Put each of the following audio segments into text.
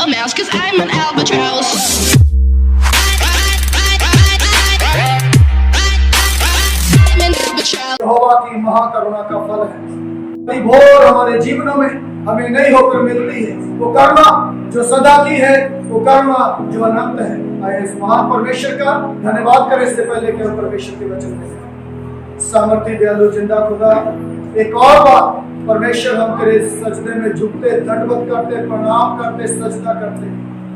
a mouse, 'cause I'm an albatross. I'm an albatross. यहोवा की महाकरुणा का फल है, भोर हमारे जीवनों में हमें नहीं होकर मिलती है। वो करुणा जो सदा की है, वो करुणा जो अनंत है। आइए इस महान परमेश्वर का धन्यवाद करें। इससे पहले कि हम परमेश्वर के वचन में सामर्थ्य दयालु जिंदा खुदा, एक और बार परमेश्वर, हम तेरे सजदे में झुकते, दंडवत करते, प्रणाम करते, सजदा करते,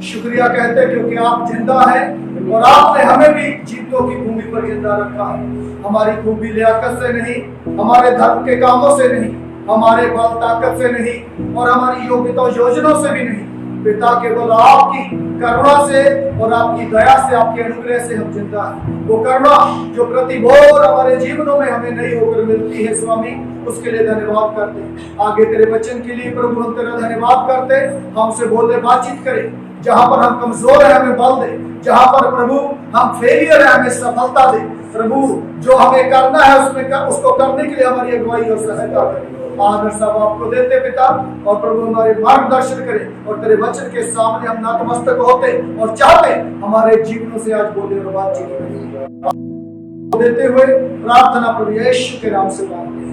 शुक्रिया कहते, क्योंकि आप जिंदा हैं और आपने हमें भी जीतों की भूमि पर जिंदा रखा है। हमारी खूबी लियाकत से नहीं, हमारे धर्म के कामों से नहीं, हमारे बल ताकत से नहीं और हमारी योग्यता योजनाओं से भी नहीं, पिता केवल आपकी करुणा से और आपकी दया से, आपके अनुग्रह से हम जिंदा हैं। वो करुणा जो प्रतिभोर हमारे जीवनों में हमें नहीं होकर मिलती है स्वामी, उसके लिए धन्यवाद करते हैं। आगे तेरे वचन के लिए प्रभु हम तेरा धन्यवाद करते, हमसे बोलने बातचीत करें। जहां पर हम कमजोर है हमें बल दे, जहां पर प्रभु हम फेलियर है हमें सफलता दे। प्रभु जो हमें करना है उसको करने के लिए हमारी अगुवाई और सहायता करें। आदर सब आपको देते पिता, और प्रभु हमारे मार्गदर्शन करें और तेरे वचन के सामने हम नतमस्तक होते और चाहते हमारे जीवनों से आज बोले और बातचीत करें। देते हुए प्रार्थना प्रभु यीशु के नाम से मांगते हैं।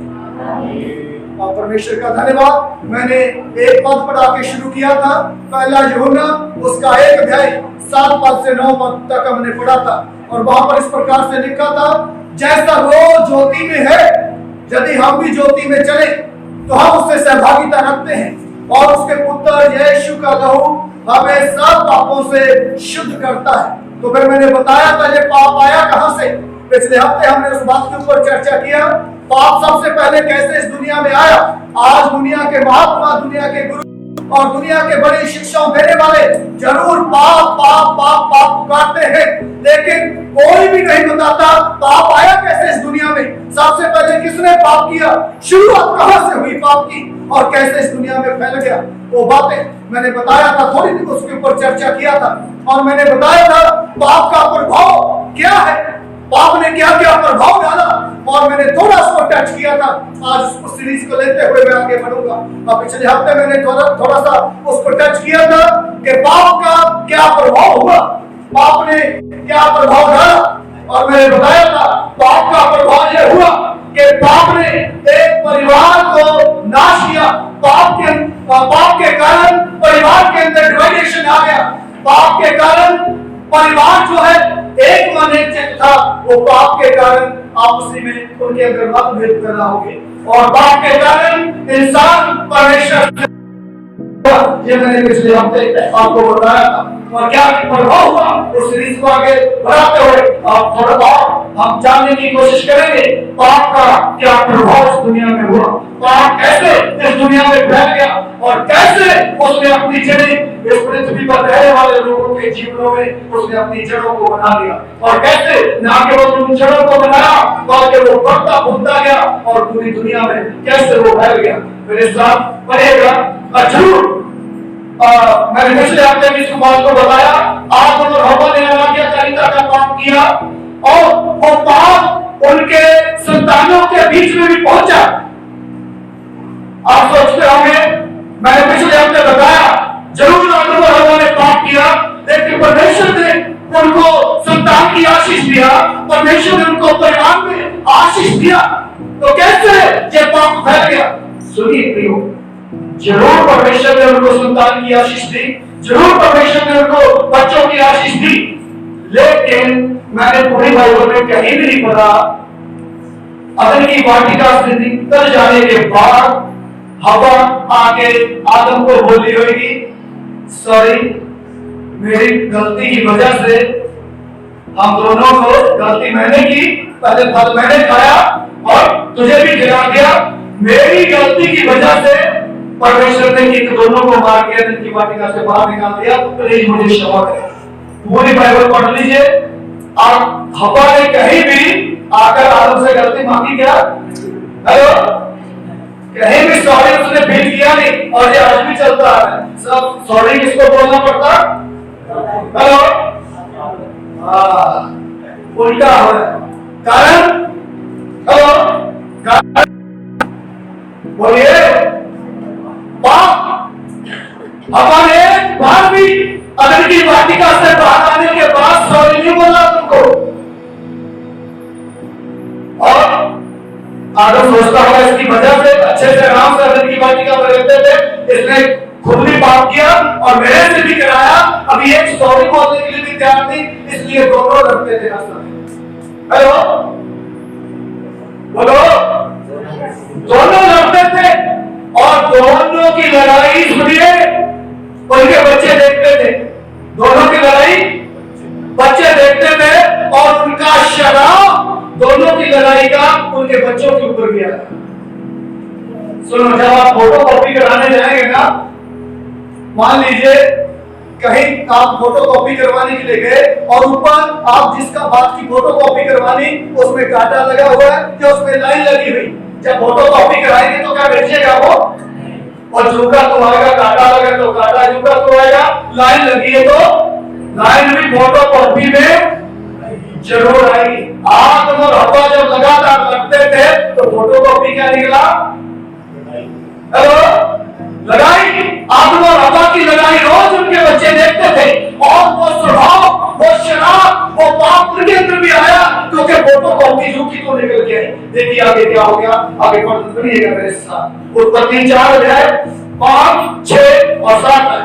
और परमेश्वर का धन्यवाद। मैंने एक पद पढ़ा के शुरू किया था, पहला यूहन्ना उसका 1 अध्याय 7 पद से 9 पद तक हमने पढ़ा था, और वहां पर इस प्रकार से लिखा था, जैसा वो ज्योति में है, यदि हम भी ज्योति में चले तो हम उससे सहभागिता रखते हैं, और उसके पुत्र यीशु का लहू हमें सब पापों से शुद्ध करता है। तो फिर मैंने बताया था ये पाप आया कहां से। पिछले हफ्ते हमने उस बात के ऊपर चर्चा किया, पाप सबसे पहले कैसे इस दुनिया में आया। आज दुनिया के महात्मा, दुनिया के गुरु और दुनिया के बड़ी शिक्षाओं देने वाले जरूर पाप पाप पाप पाप पुकारते हैं, लेकिन कोई भी नहीं बताता पाप आया कैसे इस दुनिया में। सबसे पहले किसने पाप किया, शुरुआत कहां से हुई पाप की, और कैसे इस दुनिया में फैल गया। वो बातें मैंने बताया था, थोड़ी सी उसके ऊपर चर्चा किया था, और मैंने बताया था पाप का प्रभाव क्या है, पाप ने क्या क्या प्रभाव डाला, और मैंने थोड़ा सा टच किया था। आज उस सीरीज को लेते हुए मैं आगे बढ़ूंगा। और पिछले हफ्ते मैंने थोड़ा सा उसको टच किया था कि पाप का क्या प्रभाव हुआ, पाप ने क्या प्रभाव डाला, और मैंने बताया था पाप का प्रभाव यह हुआ कि पाप ने एक परिवार को नाश किया। पाप के कारण परिवार के अंदर डिवाइडेशन आ गया। पाप के कारण परिवार जो है एक मन एक चित्त था, वो पाप के कारण आपसी में उनके अंदर मतभेद पैदा हो गए, और पाप के कारण इंसान परमेश्वर, ये मैंने पिछले हफ्ते आपको बताया था। और क्या प्रभाव हुआ उस सीरीज को आगे बढ़ाते हुए आप थोड़ा और हम जानने की कोशिश करेंगे पाप का क्या प्रभाव इस दुनिया में हुआ, पाप कैसे इस दुनिया में फैल गया, और कैसे उसने अपनी जड़ें इस पृथ्वी पर रहने वाले लोगों के जीवनों में उसने अपनी जड़ों को बना दिया, और कैसे न केवल उन जड़ों को बनाया बल्कि वो बढ़ता फूलता गया और पूरी दुनिया में कैसे वो फैल गया। मेरे साथ पढ़ेगा जरूर। मैंने पिछले हफ्ते भी इस बात को बताया, आदम और हव्वा ने अनाज्ञाकारिता का पाप किया, और वो पाप उनके संतानों के बीच में भी पहुंचा। आप सोचते होंगे, मैंने पिछले हफ्ते बताया जरूर आदम और हव्वा ने पाप किया, लेकिन परमेश्वर ने उनको संतान की आशीष दिया, परमेश्वर ने उनको परिवार में आशीष दिया। तो कैसे ये पाप फैल गया। सुनिए प्रियो, जरूर परमेश्वर ने उनको संतान की आशीष दी, जरूर परमेश्वर ने उनको बच्चों की आशीष दी, लेकिन मैंने पूरी बाइबल में कहीं भी नहीं पढ़ा अदन की वाटिका से निकल जाने के बाद हवा आके आदम को बोली होगी, सॉरी मेरी गलती की वजह से हम दोनों को, गलती मैंने की, पहले फल मैंने खाया और तुझे भी खिला दिया, मेरी गलती की वजह से परमेश्वर ने इन दोनों को मार के अदन की वाटिका से बाहर निकाल दिया। प्लीज मुझे क्षमा करें, पूरी बाइबल पढ़ लीजिए। और हवा ने कहीं भी आकर आदम से गलती मांगी क्या? हेलो, कहीं भी सॉरी उसने फील किया नहीं, और ये आज भी चलता है। सब सॉरी किसको बोलना पड़ता? हेलो, उल्टा हो रहा है। कारण, हेलो, बोलिए, पाप हवा ने बार भी आदम सोचता होगा इसकी वजह से अच्छे से आराम से अदन की वाटिका में रहते थे, इसने खुद भी पाप किया और मेरे से भी कराया, अभी एक सॉरी बोलने के लिए भी तैयार थी, इसलिए दोनों लड़ते थे आपस में। हेलो बोलो, दोनों लड़ते थे और दोनों की लड़ाई सुनिए, उनके बच्चे देखते थे, दोनों की लड़ाई बच्चे देखते थे और उनका शराब दोनों की लड़ाई का उनके बच्चों के ऊपर गया। सुनो, जब आप फोटो कॉपी कराने जाएंगे ना, मान लीजिए कहीं आप फोटो कॉपी करवाने के लिए गए और ऊपर आप जिसका बात की फोटो कॉपी करवानी उसमें कांटा लगा हुआ है या उसमें लाइन लगी हुई, जब फोटो कॉपी कराएंगे तो क्या बेचेगा वो? और झुका तो आएगा, कांटा लगा तो कांटा, झुका तो आएगा, लाइन लगी है तो लाइन भी फोटो कॉपी में जरूर आएगी। आदम और हव्वा जब लगातार लगते थे तो फोटो कॉपी क्या निकला? हेलो, लड़ाई, आदम और हव्वा की लड़ाई रोज उनके बच्चे देखते थे और वो स्वभाव, वो शराब, वो पाप उनके अंदर भी आया क्योंकि फोटो कॉपी झूठी तो निकल के आई। देखिए आगे क्या हो गया, आगे पढ़िएगा मेरे साथ। उत्पत्ति 4 अध्याय 5, 6 और 7 है।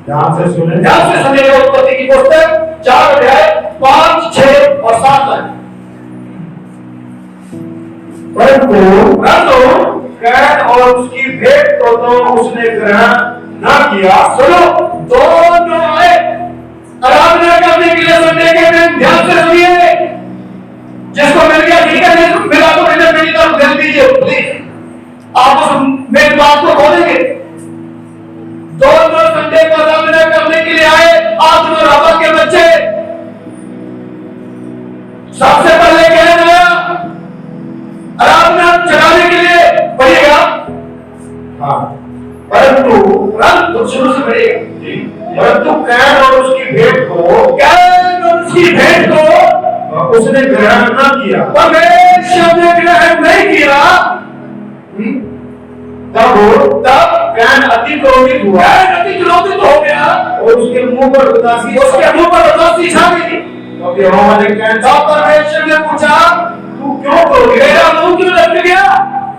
ध्यान से सुनिएगा। उत्पत्ति की पुस्तक 4 अध्याय 5, 6 और 7 है। परंतु कैन और उसकी भेंट को तो उसने ग्रहण न किया। सुनो, दोनों आए आराधना करने के लिए संडे के दिन। ध्यान से सुनिए, जिसको मिल गया ठीक है, मिला तो मैंने मेरी तरफ भेज दीजिए प्लीज। आप उस मेरी बात को खोलेंगे। दोनों संडे को आराधना करने के लिए आए आदम और हव्वा के बच्चे। सबसे पहले कैन आया आराधना चलाने के लिए, पढ़िएगा। हाँ, परंतु शुरू से पढ़िएगा। परंतु कैन और उसकी भेंट को उसने ग्रहण न किया। परमेश्वर ने ग्रहण नहीं किया। तब कैन अति क्रोधित हुआ, अति क्रोधित हो गया और उसके मुंह पर उदासी छा गई। क्योंकि परमेश्वर ने पूछा, तू क्यों क्रोधित? मेरा मुंह क्यों लटक गया?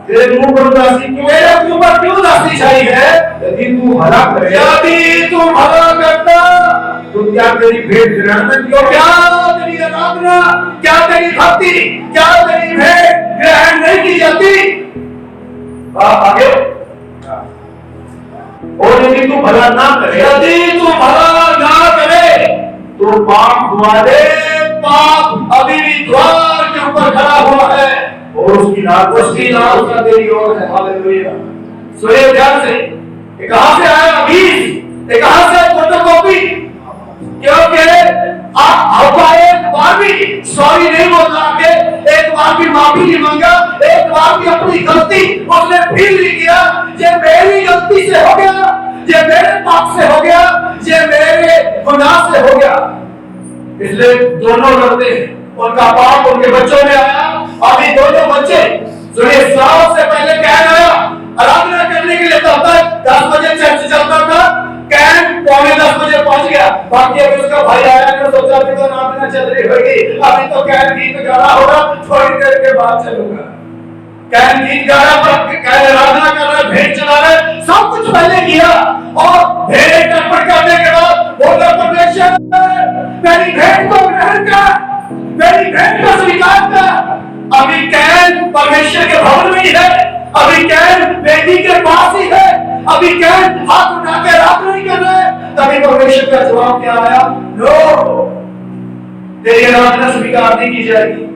तेरे मुंह पर उदासी क्यों? मेरे मुंह पर क्यों उदासी छाई है? यदि तू भला करता तो क्या तेरी भेंट ग्रहण न किया? क्या तेरी आराधना, क्या तेरी भक्ति, क्या तेरी भेंट ग्रहण नहीं की जाती? आगे, और यदि तू भला ना करे तो पाप द्वारे, पाप अभी भी द्वार के ऊपर खड़ा हुआ है और उसकी नाक तेरी ओर है। हालेलुया। सुनिए ध्यान से, ये कहां से आया बीज, ये कहां से फोटोकॉपी? क्योंकि हव्वा एक बार भी सॉरी नहीं बोला, एक बार भी माफी नहीं मांगा, एक बार भी अपनी गलती उसने फील नहीं किया। ये मेरी गलती से हो गया, ये मेरे पाप से हो गया, ये मेरे गुनाह से हो गया। इसलिए दोनों लड़ते हैं, उनका पाप उनके बच्चों में आया। अभी दोनों बच्चे सुनिए, सबसे पहले कैन आया आराधना करने के लिए। तब तक 10 बजे चर्च चलता था, कैन पौने 10 बजे पहुंच गया। बाकी अभी उसका भाई आया तो सोचा कि तो आराधना चल रही होगी, अभी तो कैन गीत गा रहा होगा, थोड़ी देर के बाद चलूंगा। कैन गीत गा रहा, पर कैन आराधना कर रहा, भेंट चला रहा, सब कुछ पहले किया और भेंट अर्पण करने के बाद बोला, परमेश्वर मेरी भेंट को ग्रहण कर, मेरी भेंट को स्वीकार कर। अभी कैन परमेश्वर के भवन में ही है, अभी कैन बेटी के पास ही है, अभी कैन हाथ उठा के रात नहीं कर रहा है। तभी परमेश्वर का जवाब क्या आया? नो, तेरी आराधना स्वीकार नहीं की जाएगी,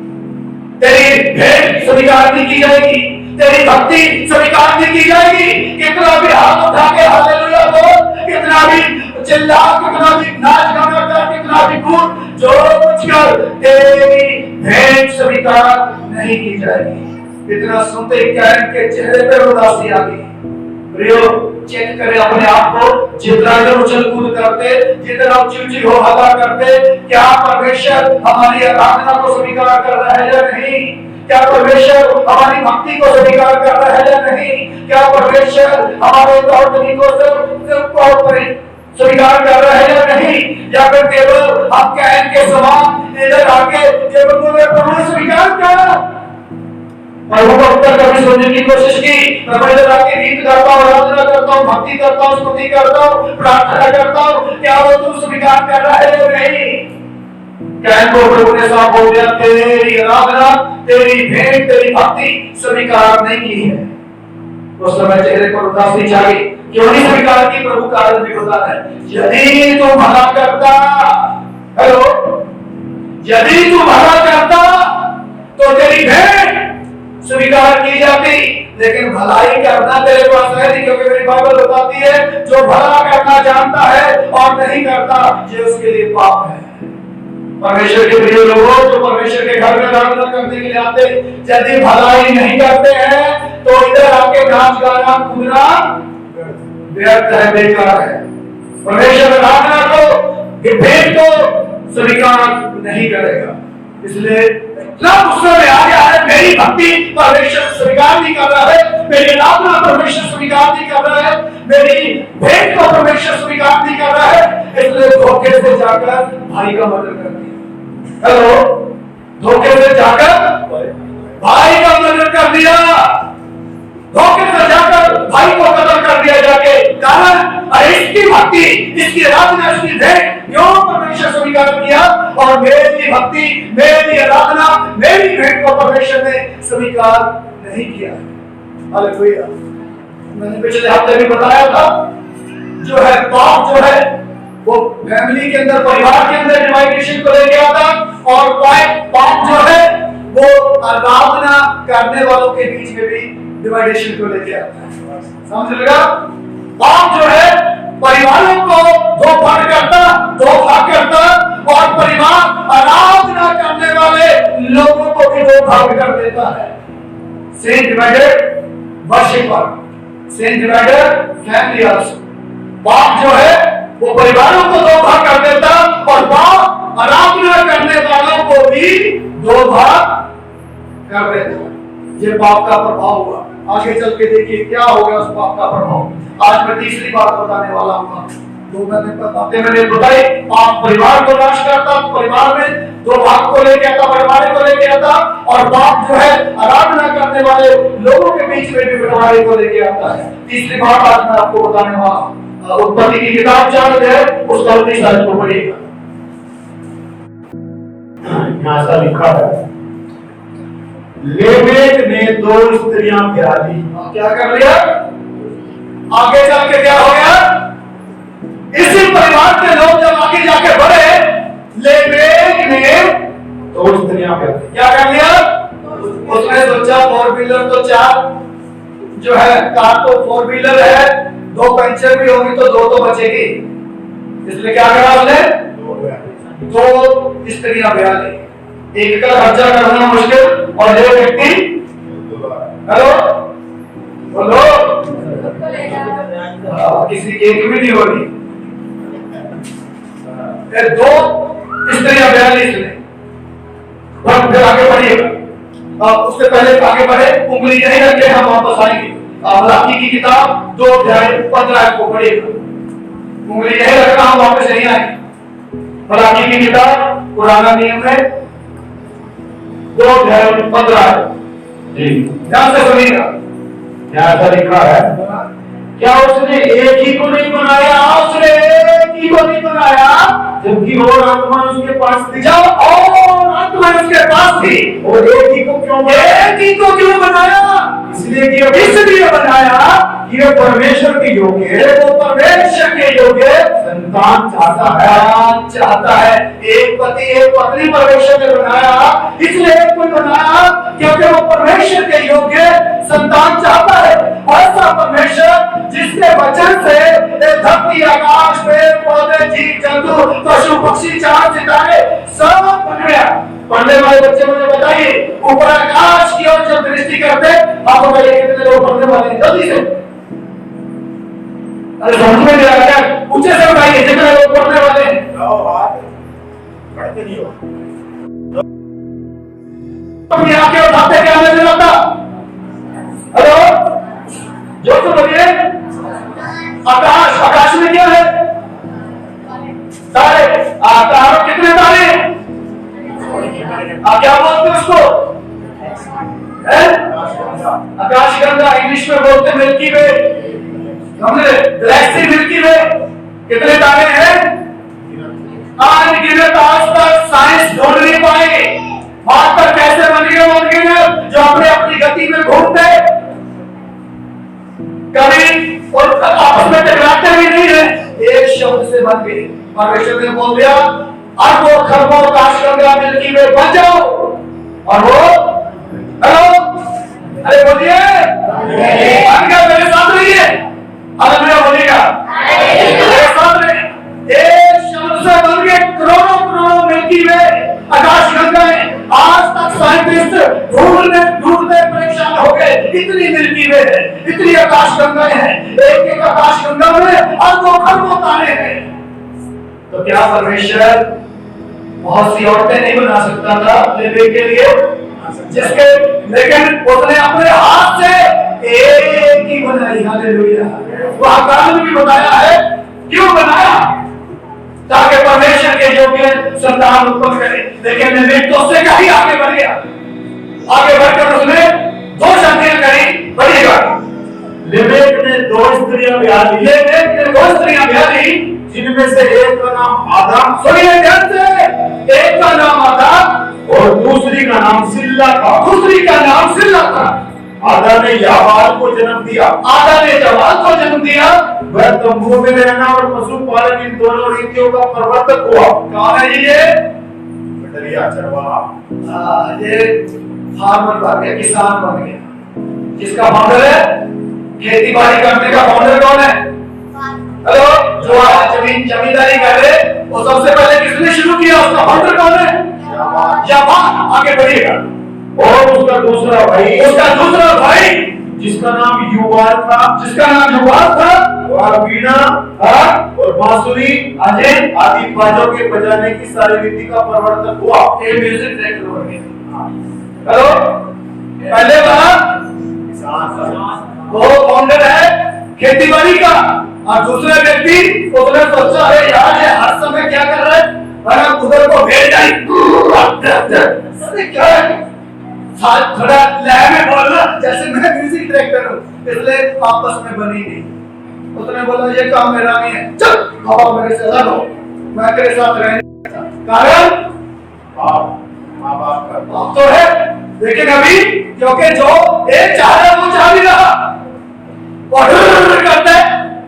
तेरी भेंट स्वीकार नहीं की जाएगी, तेरी भक्ति स्वीकार नहीं की जाएगी। कितना भी हाथ उठा के हालेलुया बोल, कितना भी चिल्ला, कितना भी नाच गाना कर, कितना भी कूद, जो कुछ कर, तेरी भेंट स्वीकार नहीं की जाएगी। इतना सुनते ही कैन के चेहरे पर उदासी आ गई। प्रियो, चेक करें अपने आप को, जितना जो उछल कूद करते, जितना चिड़चिड़ हो हवा करते, क्या परमेश्वर हमारी आराधना को स्वीकार कर रहा है या नहीं? क्या परमेश्वर हमारी भक्ति को स्वीकार कर रहा है या नहीं? क्या परमेश्वर हमारे तौर तरीकों से स्वीकार कर रहा है या नहीं? या फिर केवल आप कैन के समान इधर आके केवल बोले प्रभु स्वीकार कर, प्रभु को उत्तर कभी सुनने की कोशिश की। प्रभु इधर आके गीत गाता हूँ, आराधना करता हूँ, भक्ति करता हूँ, स्तुति करता हूँ, प्रार्थना करता हूँ, क्या वो तू स्वीकार कर रहा है या नहीं? कैन को प्रभु ने साफ बोल दिया, तेरी आराधना, तेरी भेंट, तेरी भक्ति स्वीकार नहीं की है। उस समय चेहरे पर उदासी छा गई। क्यों नहीं स्वीकार की? प्रभु कारण भी होता है। यदि तू भला करता, हेलो, यदि तू भला करता तो तेरी भेंट स्वीकार की जाती, लेकिन भलाई करना तेरे पास है नहीं, क्योंकि मेरी बाइबल बताती है जो भला करना जानता है और नहीं करता ये उसके लिए पाप है। परमेश्वर के प्रिय लोगों, जो परमेश्वर के घर में आराधना करने के लिए आते, यदि भलाई नहीं करते हैं तो इधर आके नाच गाना कूदना व्यर्थ है, बेकार है। परमेश्वर आराधना को, भेंट को स्वीकार नहीं करेगा। इसलिए इतना गुस्से में आ गया है, मेरी भक्ति परमेश्वर स्वीकार नहीं कर रहा है, मेरी आराधना परमेश्वर स्वीकार नहीं कर रहा है, मेरी भेंट को परमेश्वर स्वीकार नहीं कर रहा है, इसलिए धोखे से जाकर भाई का मर्डर कर दिया। हेलो, धोखे से जाकर भाई का मर्डर कर दिया, धोखे से जाकर भाई को कत्ल कर दिया जाके। कारण इसकी भक्ति, इसकी आराधना, इसकी भेंट क्यों परमेश्वर स्वीकार किया, और मेरी भक्ति, मेरी आराधना, मेरी भेंट को परमेश्वर ने स्वीकार नहीं किया। हालेलुया। मैंने पिछले हफ्ते भी बताया था, जो है पाप जो है वो फैमिली के अंदर, परिवार के अंदर डिवाइडेशन को लेके आता, और पाप जो है वो आराधना करने वालों के बीच में भी डिवाइडेशन को लेके आता है। समझ लगा? पाप जो है परिवारों को दो भाग करता, और परिवार आराधना करने वाले लोगों को भी दो भाग कर देता है। sin divided worshipper, sin divided family also। पाप जो है वो परिवारों को दो भाग कर देता, और पाप आराधना करने वालों को भी दो भाग कर देता। ये पाप का प्रभाव हुआ। आगे चल के देखिए क्या हो गया उस पाप का प्रभाव। आज मैं तीसरी बात बताने वाला हूँ। मैंने बताई, पाप परिवार को नाश करता, परिवार में दो भाग को लेके आता, परिवार को लेके आता, और पाप जो है आराधना करने वाले लोगों के बीच में भी बंटवारे को लेके आता है। तीसरी बात आज मैं आपको बताने वाला, उत्पत्ति की किताब 4 है, उसका 19 आयत को पढ़िएगा। यहाँ ऐसा लिखा है, लेमेक ने 2 स्त्रियां ब्याह ली। क्या कर लिया? आगे चल के क्या हो गया? इसी परिवार के लोग जब आगे जाके बढ़े, लेमेक ने 2 स्त्रियां ब्याह ली। क्या कर लिया? उसने सोचा 4 व्हीलर तो 4 जो है, कार तो 4 व्हीलर है, 2 पंचर भी होगी तो 2 तो बचेगी। इसलिए क्या करा उसने? 2 स्त्रियां ब्याह ली। एक का खर्चा करना मुश्किल, और एक व्यक्ति, हेलो बोलो, किसी एक भी नहीं हो रही। 2 स्त्रियां ब्याह ली इसने। फिर आगे बढ़िएगा, उससे पहले आगे बढ़े, उंगली नहीं रखे, हम वापस आएंगे। मलाकी की किताब 2 अध्याय 15 को पढ़िएगा। उंगली नहीं रखना, हम वापस नहीं आएंगे। मलाकी की किताब पुराना नियम में 2 अध्याय 15 जी, ध्यान से सुनिएगा। क्या ऐसा लिखा है? क्या उसने एक ही को नहीं बनाया? उसने एक ही को नहीं बनाया, जबकि और आत्मा उसके पास थी। जब और आत्मा उसके पास थी, और एक ही को क्यों बनाया? एक ही को क्यों बनाया? इसलिए बनाया कि ये परमेश्वर के योग्य, वो परमेश्वर के योग्य संतान चाहता है। एक पति एक पत्नी परमेश्वर ने बनाया, इसलिए एक को बनाया क्योंकि वो परमेश्वर के योग्य संतान चाहता है। ऐसा परमेश्वर जिसके वचन से धरती, आकाश, पेड़ पौधे, जीव जंतु, पशु पक्षी, चांद सितारे सब बन गया। पढ़ने वाले बच्चे मुझे बताइए, ऊपर आकाश की ओर जब दृष्टि करते, आप बताइए कितने लोग पढ़ने वाले हैं? जल्दी से, अरे समझ में नहीं आ रहा, ऊंचे से बताइए कितने लोग पढ़ने वाले हैं? पढ़ते नहीं हो, अपनी आंखें उठाते क्या नहीं लगता? हेलो, जो तो बोलिए, आकाश में क्या है? तारे। तारों कितने तारे हैं? आप क्या बोलते हो उसको? आकाशगंगा इंग्लिश में बोलते मिल्की वे, हमने गैलेक्सी मिल्की वे कितने तारे हैं? अनगिनत। आज तक साइंस ढूंढ नहीं पाई वहां पर कैसे बन गए अनगिनत जो अपने अपनी गति में घूमते, कभी और आपस में टकराते भी नहीं है, एक शब्द से बन गए। परमेश्वर ने बोल दिया अरबों खरबों आकाशगंगा मिल्की वे बन जाओ, और वो हेलो अरे बोलिए मेरे साथ रहिए, हालेलुया बोलिएगा मेरे साथ रहिए। एक शब्द से बन गए करोड़ों करोड़ों मिल्की वे आकाशगंगाएं। आज तक साइंटिस्ट ढूंढते परेशान हो गए, इतनी मिल्की वे है, इतनी आकाशगंगाएं हैं, एक एक आकाशगंगा में अरबों खरबों तारे हैं। तो क्या परमेश्वर बहुत सी औरतें नहीं बना सकता था अपने बेटे के लिए, जिसके लेकिन उसने अपने हाथ से एक ही बनाई। हालेलुया। वह कारण भी बताया है क्यों बनाया, ताकि परमेश्वर के योग्य संतान उत्पन्न करे। लेकिन लेविक तो उससे कहीं आगे बढ़ गया, आगे बढ़कर उसने 2 शादियां करी। बढ़िएगा, लेविक ने 2 स्त्रियां ब्याह ली, लेविक ने 2 स्त्रियां ब्याह ली, जिनमें से एक का नाम आदम, सुनिए ध्यान से, एक का नाम आदम और दूसरी का नाम सिल्ला था। दूसरी का नाम सिल्ला था। आदा ने याबाल को जन्म दिया, आदा ने याबाल को जन्म दिया। वह तंबू में रहना और पशु पालन इन दोनों रीतियों का प्रवर्तक हुआ। कौन है ये? बटरिया चरवाहा। ये फार्मर बन गया, किसान बन गया, जिसका फाउंडर है, खेती बाड़ी करने का फाउंडर कौन है? हेलो, जो जमींदारी कर रहे, वो सबसे पहले किसने शुरू किया, उसका फाउंडर कौन है? याबाल। आगे बढ़िएगा। और उसका दूसरा भाई जिसका नाम युवाल था, वह वीणा और बांसुरी आदि बाजों के बजाने की सारी रीति का प्रवर्तक हुआ। एक म्यूजिक डायरेक्टर बन गया। हेलो, पहले वाला वो फाउंडर है खेती बाड़ी का, और दूसरा व्यक्ति उसने सोचा है यार ये हर समय क्या कर रहा है, उधर को भेज जाए क्या है, थोड़ा लय में बोलना, जैसे मैं म्यूजिक डायरेक्टर हूँ, इसलिए आपस में बनी नहीं। उसने बोला ये काम मेरा नहीं है, चल बाबा मेरे से अलग हो, मैं तेरे साथ रहने कारण माँ बाप का बाप तो है, लेकिन अभी क्योंकि जो एक चाह रहा है वो चाह नहीं रहा, और करता है,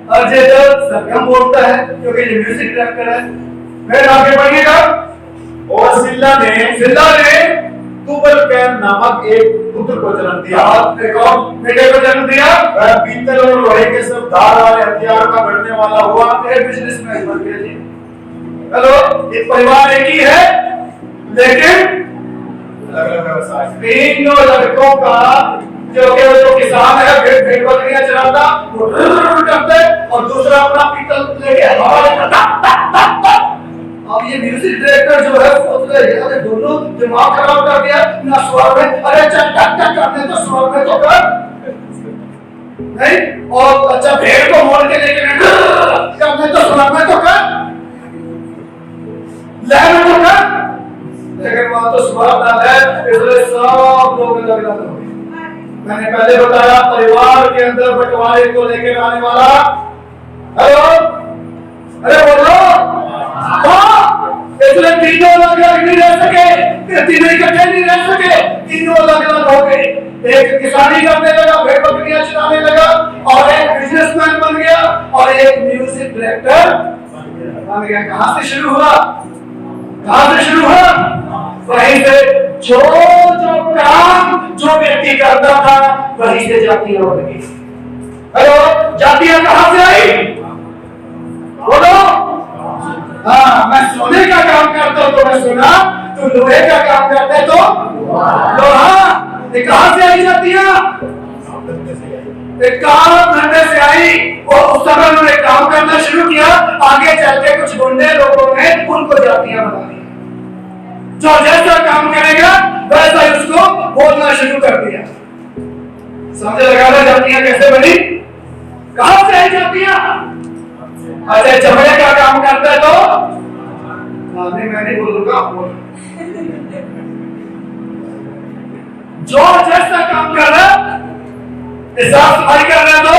और जो सरगम बोलता है क्योंकि ये म्यूजिक डायरेक्टर है। फिर आगे बढ़िएगा। और सिल्ला ने तुबल कैन नामक एक पुत्र को जन्म दिया। बेटे को जन्म दिया। वह पीतल और लोहे के सब धार वाले हथियार का गढ़ने वाला हुआ। बिजनेसमैन बन गया जी। हेलो, ये परिवार एक ही है, लेकिन अलग-अलग व्यवसाय। 3 लड़कों का जो किसान है, भेड़ बकरियां चराता, वो करते, और दूसरा अपना पीतल लेके अब ये म्यूजिक डायरेक्टर जो है सोच रहे हैं अरे दोनों दिमाग खराब कर दिया ना, स्वर में अरे चल टक टक करने तो स्वर में तो कर नहीं, और अच्छा भेड़ को मोड़ के लेके करने तो स्वर में तो कर, लय में तो कर, लेकिन वहां तो स्वर ना है, इसलिए सब लोग अलग अलग हो गए। मैंने पहले बताया परिवार के अंदर बंटवारे को लेकर आने वाला। हेलो, अरे बोलो, इसलिए तीनों अलग अलग नहीं रह सके, तीनों इकट्ठे नहीं रह सके, तीनों अलग अलग हो गए। एक किसानी करने लगा, भेड़ बकरियां चराने लगा, और एक बिजनेसमैन बन गया, और एक म्यूजिक डायरेक्टर बन गया। कहां से शुरू हुआ? वहीं से जो काम जो व्यक्ति करता था वहीं से जातियां बन गई। हेलो, जातियां कहां से आई? बोलो। हाँ, मैं सोने का काम करता हूं तो मैं सोना, तू लोहे का काम करता है तो लोहा। ये कहां से आई जातियां? काम धंधे से आई। और उस समय उन्होंने काम करना शुरू किया, आगे चल के कुछ गुंडे लोगों ने उनको जातियां बना दी। जो जैसा काम करेगा वैसा ही उसको बोलना शुरू कर दिया। समझ लगा रहा जातियां कैसे बनी? कहां से आई जातियां? अच्छा, चमड़े का काम करता है तो नहीं, मैं नहीं बोलूंगा, जो जैसा काम कर रहा है साफ सफाई कर रहे हैं तो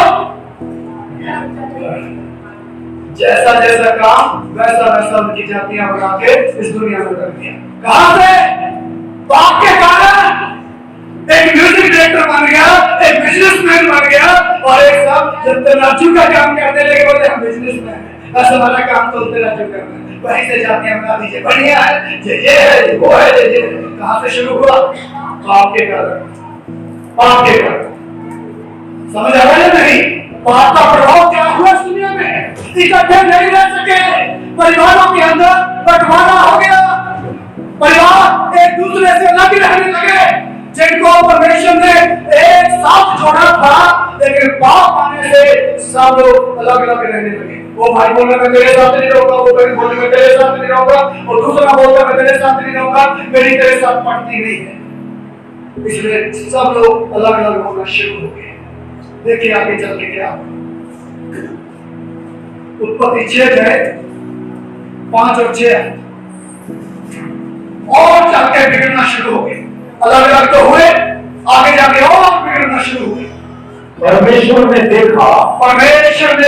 जैसा जैसा काम वैसा वैसा उनकी जातियां बना के इस दुनिया में कर दिया। कहां से? पाप के कारण एक म्यूजिक डायरेक्टर बन गया, एक बिजनेसमैन बन गया, और एक सब जब तराजू का काम करने लगे बोले हम बिजनेसमैन हैं, बस हमारा काम तो तराजू करना है, वहीं से जातियां बना दीजिए, बढ़िया है, ये है, वो है, ये कहां से शुरू हुआ? पाप के कारण, पाप के कारण। समझ आ रहा है नहीं? पाप का प्रभाव क्या हुआ इस दुनिया में? इकट्ठे नहीं रह सके, परिवारों के अंदर बंटवारा हो गया, परिवार एक दूसरे से अलग रहने लगे, जिनको परमेश्वर ने एक साथ जोड़ा था, लेकिन पाप आने से सब लोग अलग अलग रहने लगे। वो भाई बोल रहा मैं तेरे साथ नहीं रहूंगा, वो बहन बोल रही मैं तेरे साथ नहीं रहूंगा, और दूसरा बोलता मैं तेरे साथ नहीं रहूंगा, मेरी तेरे साथ पटती नहीं है, इसलिए सब लोग अलग अलग होना शुरू हो गए। देखिए आगे चल के क्या उत्पत्ति 6 है 5 और 6 और जाके बिगड़ना शुरू हो गए, अलग अलग तो हुए, आगे जाके और बिगड़ना शुरू हुए। परमेश्वर ने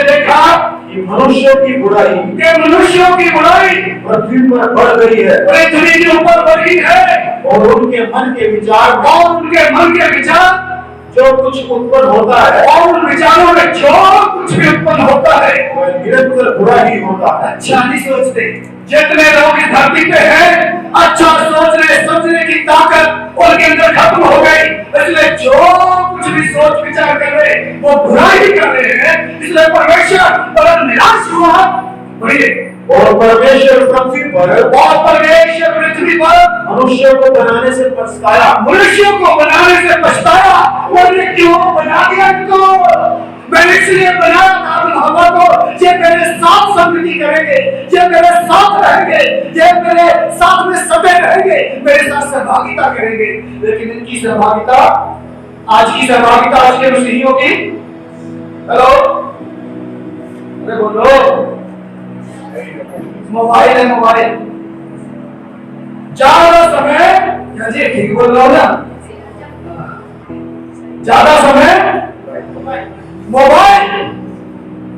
देखा कि मनुष्यों की बुराई पृथ्वी पर बढ़ गई है, पृथ्वी के ऊपर बढ़ गई है, और उनके मन के विचार जो कुछ उत्पन्न होता है, और उन विचारों में जो कुछ भी उत्पन्न होता है वह निरंतर बुरा ही होता है। अच्छा नहीं सोचते, जितने लोग इस धरती पे हैं, अच्छा सोचने समझने की ताकत उनके अंदर खत्म हो गई, इसलिए जो कुछ भी सोच विचार कर रहे वो बुरा ही कर रहे हैं, इसलिए परमेश्वर बड़ा निराश हुआ। बढ़िए, और परमेश्वर पृथ्वी पर मनुष्यों को बनाने से पछताया, उन्होंने क्यों बना दिया इनको? मैंने इसलिए बनाया था हवा को, ये मेरे साथ संगति करेंगे, ये मेरे साथ रहेंगे, ये मेरे साथ में सदे रहेंगे, मेरे साथ सहभागिता करेंगे, लेकिन इनकी सहभागिता आज के मसीहियों की, हेलो अरे बोलो, मोबाइल है, मोबाइल ज्यादा समय, जी ठीक बोल रहा हूं ना, ज्यादा समय मोबाइल,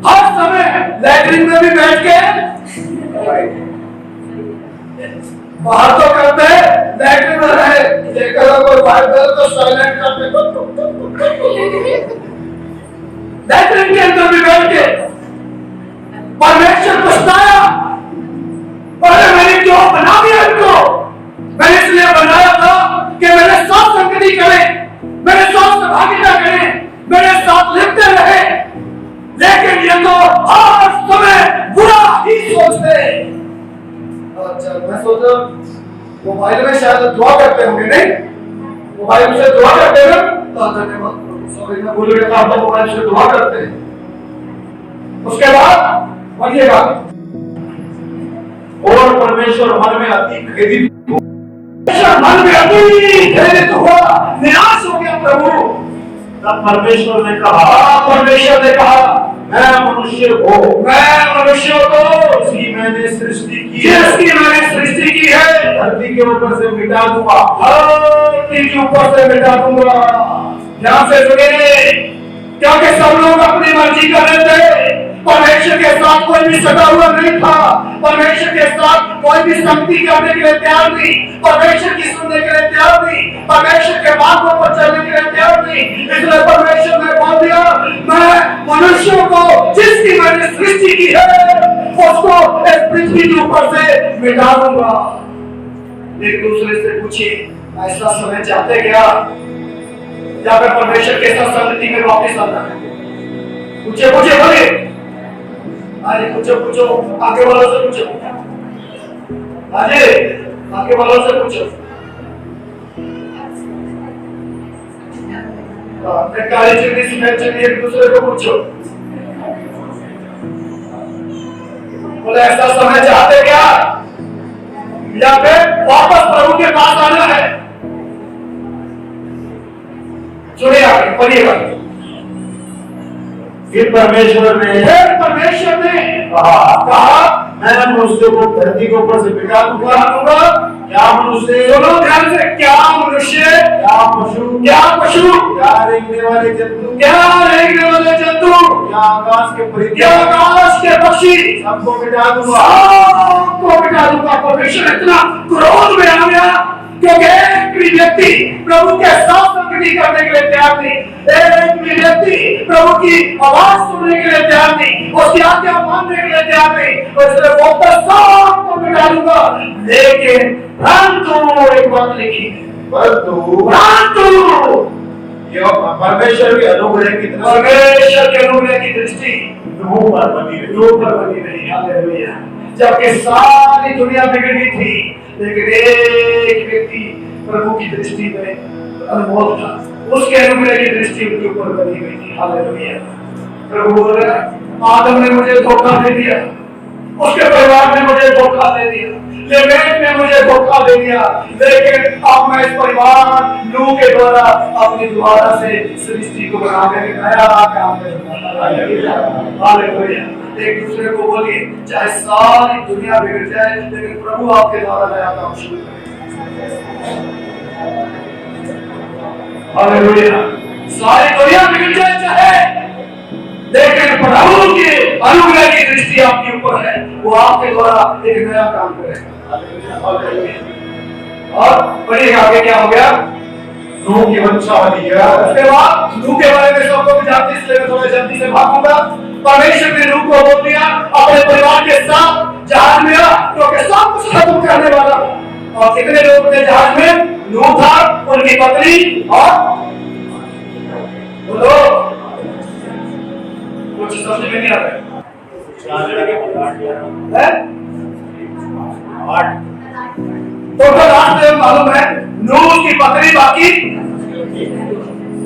हर समय लैट्रिन में भी बैठ के बाहर तो करते हैं, लैट्रिन में रहे तो साइलेंट करते, लैट्रिन के अंदर भी बैठ के परमेश्वर पछताया, अरे मैंने क्यों बना दिया इनको? मैंने इसलिए बनाया था कि मेरे साथ संगति करें, मेरे साथ सहभागिता करें, मेरे साथ लिपटे रहे, लेकिन ये तो हर समय बुरा ही सोचते। अच्छा, मैं सोचा मोबाइल में शायद दुआ करते होंगे, नहीं? मोबाइल से दुआ करते हैं ना, धन्यवाद, सॉरी मैं भूल गया था, आप मोबाइल से दुआ करते हैं। उसके बाद बढ़िएगा, और परमेश्वर मन में अति खेदित हुआ, निराश हो गया प्रभु। तब परमेश्वर ने कहा मैं मनुष्य को जिसकी मैंने सृष्टि की है धरती के ऊपर से मिटा दूंगा, धरती के ऊपर से मिटा दूंगा। ध्यान से सुनिए, क्योंकि सब लोग अपनी मर्जी कर रहे थे, परमेश्वर के साथ कोई भी सदा हुआ नहीं था, परमेश्वर के साथ कोई भी संगति करने के लिए तैयार नहीं, परमेश्वर की सुनने के लिए तैयार नहीं, परमेश्वर के मार्गों पर चलने के लिए तैयार नहीं, इसलिए परमेश्वर ने बोल दिया मैं मनुष्यों को जिसकी मैंने सृष्टि की है उसको इस पृथ्वी के ऊपर से मिटा दूंगा। एक दूसरे से पूछिए, ऐसा समय चाहते क्या, या फिर परमेश्वर के साथ संगति में वापस आना है? पूछे बोलिए, अरे पूछो, आगे वालों से पूछो, आगे वालों से पूछो। काली चिड़ी सफेद चिड़ी एक दूसरे को पूछो, बोले ऐसा समय चाहते क्या, या फिर वापस प्रभु के पास आना है? सुनिए आगे, पढ़िएगा। फिर परमेश्वर ने कहा मैं मनुष्य को धरती के ऊपर से मिटा दूंगा। क्या मनुष्य, सुनो ध्यान से, क्या मनुष्य, क्या पशु, क्या रेंगने वाले जंतु, क्या रेंगने वाले जंतु, क्या आकाश के परिंदे, क्या आकाश के पक्षी, सबको मिटा दूंगा। सबको मिटा दूंगा। परमेश्वर इतना क्रोध में आ गया क्योंकि एक भी व्यक्ति प्रभु के साथ संगति करने के लिए तैयार नहीं, एक भी व्यक्ति प्रभु की आवाज सुनने के लिए तैयार नहीं, उसकी आज्ञा मानने के लिए तैयार नहीं, उसने बोलता सबको मिटा दूंगा। लेकिन परंतु एक बात लिखी, परंतु परमेश्वर के अनुग्रह की दृष्टि, परमेश्वर के अनुग्रह की दृष्टि नूह पर बनी रही, नूह पर बनी रही। हालेलुया। जबकि सारी दुनिया बिगड़ गई थी, लेकिन एक व्यक्ति प्रभु की दृष्टि में अनमोल था, उसके अनुग्रह की दृष्टि उनके ऊपर बनी हुई थी। हालेलुया। प्रभु बोल रहा है, आदम ने मुझे धोखा दे दिया, उसके परिवार ने मुझे धोखा दे दिया, लेमेक ने मुझे धोखा दे दिया, लेकिन अब मैं इस परिवार नूह के द्वारा अपनी द्वारा से सृष्टि को बना कर नया काम करूंगा। हालेलुया। एक दूसरे को बोलिए, चाहे सारी दुनिया बिगड़ जाए, लेकिन प्रभु आपके द्वारा नया काम शुरू करेगा। हालेलुया। सारी दुनिया बिगड़ जाए चाहे, लेकिन प्रभु की अनुग्रह की दृष्टि आपके ऊपर है, वो आपके द्वारा एक नया काम करेगा। और पढ़िए आगे क्या हो गया। नूह की वंशावली है। उसके बाद नूह के बारे में सबको भी जानते, इसलिए मैं थोड़ा जल्दी से भागूंगा। परमेश्वर ने नूह को बोल दिया अपने परिवार के साथ जहाज में आ, क्योंकि सब कुछ खत्म करने वाला। और कितने लोग थे जहाज में? नूह था, उनकी पत्नी और बोलो, कुछ समझ में नहीं आ रहा है? तो रास्ते में मालूम है नूह की पत्नी, बाकी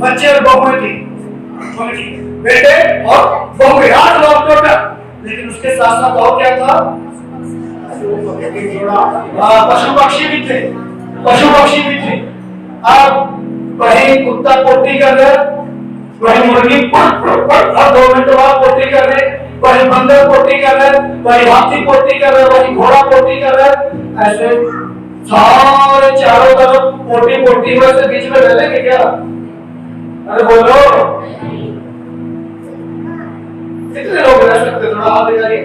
बच्चे और बहुएं थी, बेटे और बहुएं, 8 लोग टोटल। लेकिन उसके साथ साथ और क्या था? पशु पक्षी भी थे, पशु पक्षी भी थे। अब वही कुत्ता पोटी कर रहे, वही मुर्गी हर 2 मिनट बाद पोटी कर रहे, वही बंदर पोटी कर रहे, वही हाथी पोटी कर रहे, वही घोड़ा पोटी कर रहे। ऐसे सारे चारों तरफ पोटी पोटी हुए से बीच में रह लेंगे क्या? अरे बोलो, कितने लोग रह सकते? थोड़ा हाथ दिखाइए।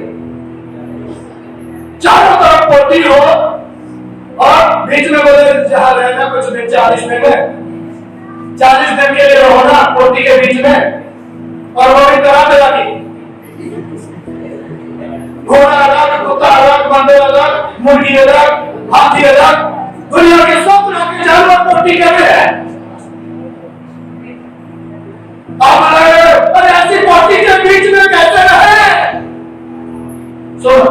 चारों तरफ पोटी हो और बीच में बोले जहां रहना कुछ दिन 40 दिन है, 40 दिन के लिए रहो ना पोटी के बीच में, और वो भी तरह तरह की, घोड़ा अलग, कुत्ता अलग, बंदर अलग, मुर्गी अलग, हाथी अलग, दुनिया के सब तरह के जानवर पोटी कर रहे हैं। अब ऐसी पोटी के बीच में कैसे रहे? सुनो,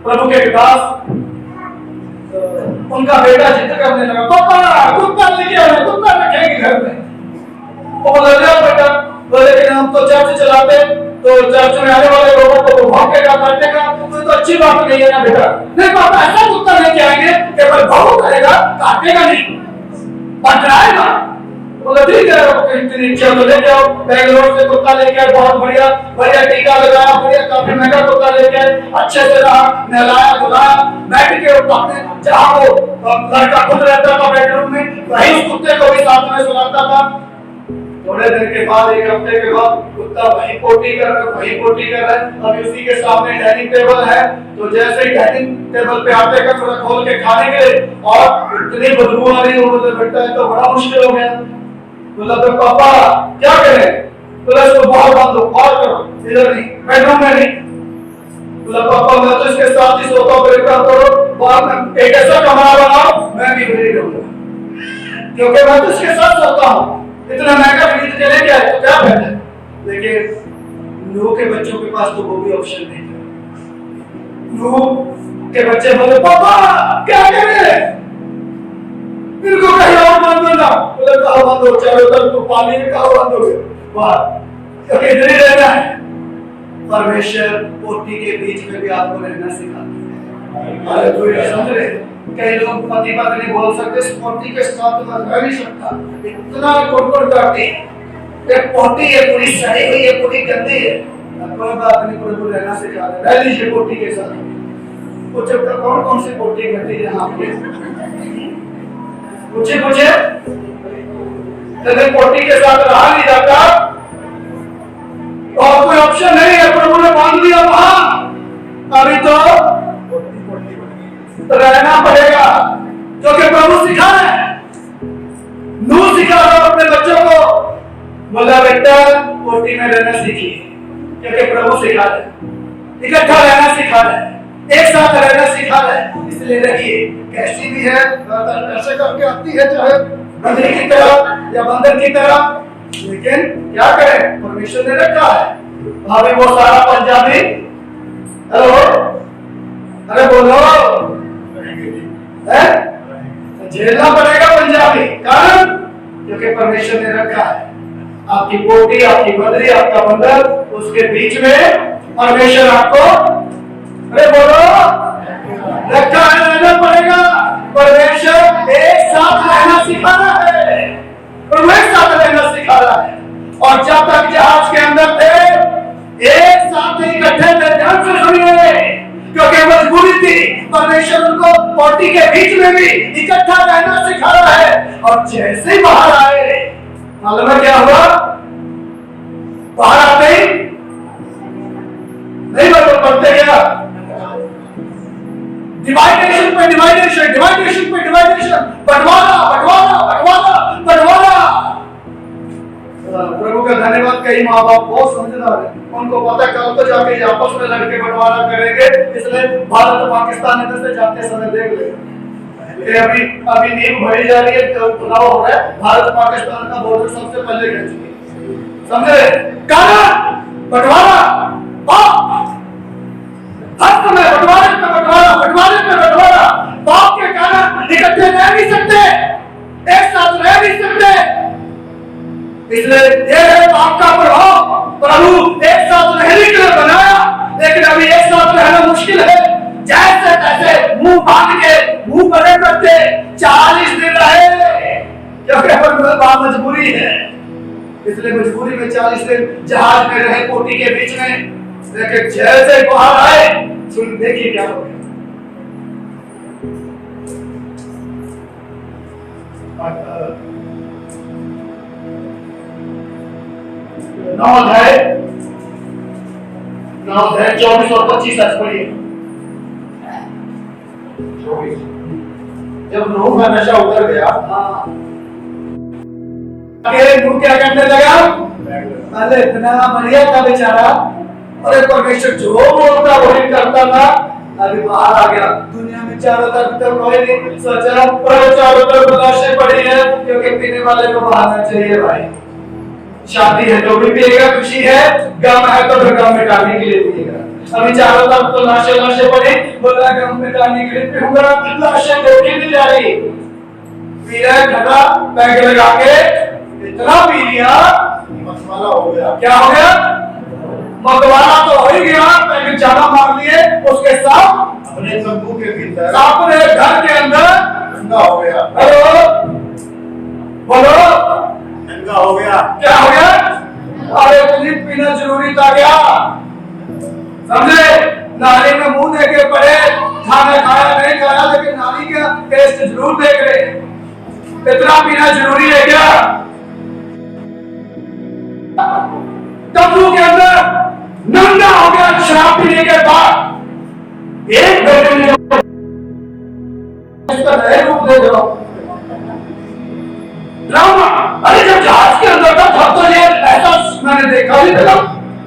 प्रभु के विकास उनका बेटा जिद करने लगा, पापा कुत्ता लेके आओ, कुत्ता रखेंगे घर में। वो बोले बेटा, बोले कि हम तो चर्च चलाते, तो चर्च में आने वाले लोगों को भौंकेगा काटेगा, तो अच्छी बात नहीं है ना बेटा। नहीं पापा, ऐसा कुत्ता लेके आएंगे कि कोई भौंक करेगा, काटेगा नहीं, पकड़ाएगा। बोले ठीक है, इतनी इच्छा तो लेके आओ। बेंगलोर से कुत्ता लेके आए, बहुत बढ़िया बढ़िया टीका लगाया, बढ़िया काफी महंगा कुत्ता लेके आए, अच्छे से रहा, नहलाया धुलाया, बैठ के अपने जहाँ वो लड़का खुद रहता था बेडरूम में, वही उस कुत्ते को भी साथ में सुलाता था। थोड़े दिन के बाद, 1 हफ्ते के बाद, कुत्ता वही पोटी कर रहा है। अभी उसी के सामने डाइनिंग टेबल है, तो जैसे ही डाइनिंग टेबल पे आटे का थोड़ा खोल के खाने के लिए, और इतनी बदबू आ रही, वो बेटा है तो बड़ा मुश्किल हो गया। बोला तो पापा क्या करें? बोला इसको बाहर बांधो, बाहर करो, इधर नहीं, बेडरूम में नहीं। बोला पापा मैं तो इसके साथ ही सोता हूँ, करो बाहर में एक ऐसा कमरा बनाओ, मैं भी वही रहूंगा, क्योंकि मैं तो इसके साथ सोता हूँ। इतना महंगा फ्रिज के लेके आए तो क्या फायदा? लेकिन नूह के बच्चों के पास तो वो भी ऑप्शन नहीं था। नूह के बच्चे बोले पापा क्या करें? इनको कहीं और बंद करना। बोले कहाँ बंद हो? चारों तरफ तो पानी में, कहाँ बंद हो गए? बाहर, क्योंकि इधर ही रहना है। परमेश्वर पोटी के बीच में भी आपको रहना सिखाता है। हालेलुया। समझ रहे? कई लोग पति पत्नी बोल सकते, पोटी के साथ तो रह नहीं सकता, इतना कुड़कुड़ करती, ये पोटी है पूरी सड़ी हुई है, पूरी गंदी है। कोई बात नहीं, प्रभु रहना सिखा रहे, रह लीजिए पोटी के साथ। कुछ कौन कौन सी पोटी गंदी है यहाँ पे? पूछे यदि पोटी के साथ रहा नहीं जाता और कोई ऑप्शन नहीं है, प्रभु ने बांध दिया वहां, अभी तो रहना पड़ेगा, क्योंकि प्रभु सिखा रहे हैं। नूह सिखा रहा अपने बच्चों को, बोला बेटा पोटी में रहना सीखिए, क्योंकि प्रभु सिखा रहे, इकट्ठा रहना सिखा रहे, एक साथ रहना सिखा रहे, इसलिए रहिए। कैसी भी है ऐसे करके आती है, चाहे बंदर की तरह या बंदर की तरह, लेकिन क्या करें, परमेश्वर ने रखा है। भाभी वो सारा पंजाबी, हेलो, अरे बोलो, झेलना पड़ेगा पंजाबी, कारण क्योंकि परमेश्वर ने रखा है। आपकी पोटी, आपकी बंदरी, आपका बंदर, उसके बीच में परमेश्वर आपको, अरे बोलो, रखा है, रहना पड़ेगा। परमेश्वर एक साथ रहना सिखा रहा है, प्रभु एक साथ रहना सिखा रहा है। और जब तक जहाज के अंदर थे, एक साथ इकट्ठे थे, ध्यान से सुनिए, क्योंकि मजबूरी थी। परमेश्वर उनको पोटी के बीच में भी इकट्ठा रहना सिखा रहा है। और जैसे ही बाहर आए, मालूम है क्या हुआ? बाहर आते ही नहीं बदल पड़ते क्या? डिवाइडेशन पे डिवाइडेशन, डिवाइडेशन पे डिवाइडेशन, बंटवारा बंटवारा बंटवारा बंटवारा। प्रभु का धन्यवाद, कई माँ बाप बहुत समझदार है, उनको पता कल तो जाके आपस में लड़के बंटवारा करेंगे, इसलिए भारत पाकिस्तान इधर से जाते समय देख ले। अभी अभी नींव भरी जा रही है, चुनाव हो रहा है, भारत पाकिस्तान का बॉर्डर सबसे पहले खींच गई, समझे? कारण बंटवारा, हर समय बंटवारे पे बंटवारा, बंटवारे पे बंटवारा। बाप के कारण इकट्ठे रह नहीं सकते, एक साथ रह नहीं सकते, इसलिए ये है बाप का प्रभाव। प्रभु एक साथ रहने के लिए बनाया, लेकिन अभी एक साथ रहना मुश्किल है। जैसे तैसे मुंह बांध के मुंह बड़े करते 40 दिन रहे, क्योंकि मजबूरी है, इसलिए मजबूरी में 40 दिन जहाज में रहे, पोटी के बीच में। लेकिन जैसे बाहर आए, सुन देखिए क्या हो गया। 9 अध्याय 24 और 25 आज पढ़िए। जब नूह का नशा उतर गया, नूह क्या करने लगा? अरे इतना बढ़िया था बेचारा, अरे परमेश्वर जो बोलता वही करता था। अभी बाहर आ गया, दुनिया में चारों तरफ कोई नहीं, सोचा पर चारों तरफ लाशें पड़ी है, क्योंकि पीने वाले को बहाना चाहिए भाई। शादी है तो भी पिएगा, खुशी है, गम है तो फिर गम मिटाने के लिए पिएगा। अभी चारों तरफ तो लाशें पड़ी, बोला गम मिटाने के लिए पीऊंगा, लाशें देखी नहीं जा रही। पी रहा घड़ा पैक लगा के, इतना पी लिया मतवाला हो गया। क्या हो गया? मतवाला तो हो ही गया, पैकेट ज्यादा मार लिए, उसके साथ अपने तंबू के भीतर, अपने घर के अंदर नंगा हो गया। हेलो, बोलो, नंगा हो गया। क्या हो गया? अरे पुलिस पीना जरूरी था क्या? समझे? नाली में मुंह देके पड़े, खाना खाया नहीं खाया, लेकिन नाली का टेस्ट जरूर देख रहे। इतना पीना जरूरी है क्या? तंबू के अंदर नंगा हो गया शराब पीने के बाद। एक बेटे ने इसका नए रूप दे दो ड्रामा। अरे जब जहाज के अंदर था तब तो ये ऐसा मैंने देखा ही था।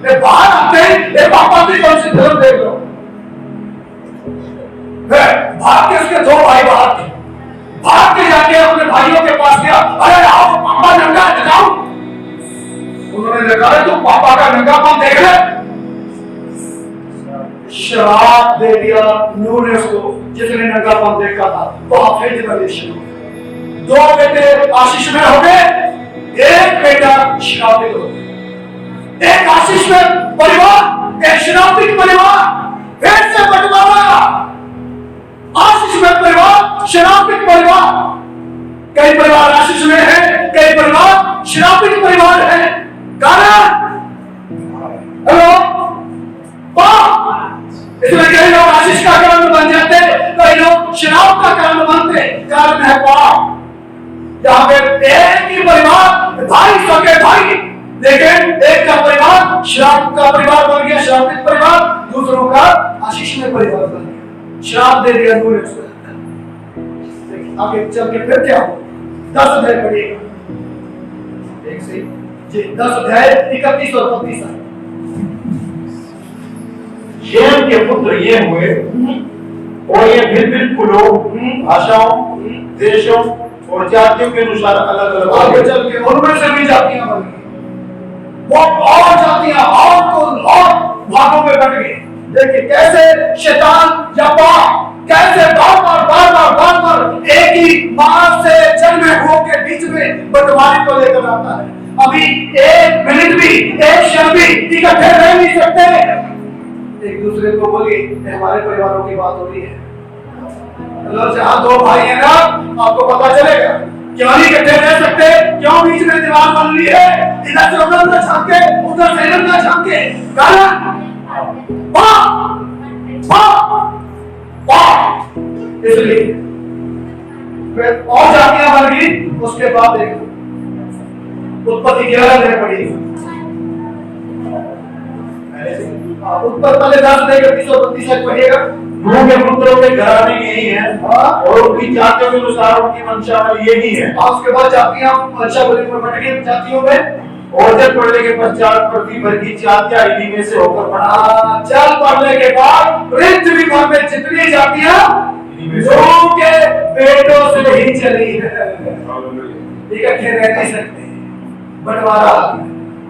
बाहर आते हैं, पापा की कौन सी फिल्म देख लो, भाग के उसके 2 भाई बाहर थे, भाग के जाके अपने भाइयों के पास गया, अरे आओ पापा नंगा दिखाओ। उन्होंने देखा तो पापा का नंगापन देख ले, शराब दे दिया नूह ने उसको, जिसने नंगापन देखा था। बहुत फिर 2 बेटे आशीष में हो गए, एक बेटा श्रापित हो गया। एक आशीष में परिवार, एक श्रापित परिवार, फिर से बंटवारा। आशीष में परिवार, श्रापित परिवार। कई परिवार आशीष में है, कई परिवार श्रापित परिवार है। कारण हेलो पाप, इसमें कई लोग आशीष का कारण बन जाते, कई लोग शराब का कारण बनते। कारण है पाप। जहां पे एक ही परिवार भाई सके भाई, लेकिन एक का परिवार श्राप का परिवार बन गया, श्रापित परिवार, दूसरों का आशीष में परिवार बन गया, श्राप दे दिया नूह ने उसको। आगे चल के फिर क्या हो, 10 अध्याय पढ़िएगा, एक से जी 10 अध्याय 31 और 32। शेम के पुत्र ये हुए और ये भिन्न कुलों, भाषाओं, देशों और जातियों के अनुसार अलग अलग। आगे चल के उनमें से भी जातियां बन गई, बहुत और जातियां और भागों में बट गई। देखिए कैसे शैतान या पाप कैसे बार एक ही मां से जन्मे हुओं के बीच में बंटवारे को लेकर आता है। अभी एक मिनट भी, एक क्षण भी इकट्ठे रह नहीं सकते। एक दूसरे को बोलिए, हमारे परिवारों की बात हो रही है। मतलब जहां दो भाई हैं ना, आपको पता चलेगा क्यों नहीं इकट्ठे रह सकते, क्यों बीच में दीवार बन रही है, इधर से उधर ना झांके, उधर से इधर ना झांके। कारण इसलिए फिर और जातियां बन गई। उसके बाद देखो उत्पत्ति 11 में पढ़ी, उत्पत्ति पहले 10 से 31 और 32 तक पढ़िएगा। नूह के पुत्रों के घराने यही है और उनकी जातियों के अनुसार उनकी वंशावली यही है। और उसके बाद जातियां वंशावली में बट गई जातियों में। और जल पड़ने के पश्चात पृथ्वी भर की जातियां इन्हीं में से होकर बना। जल पड़ने के बाद पृथ्वी भर में जितनी जातियां नूह के बेटों से ही चली है। इकट्ठे रह नहीं सकते, बंटवारा आ गया,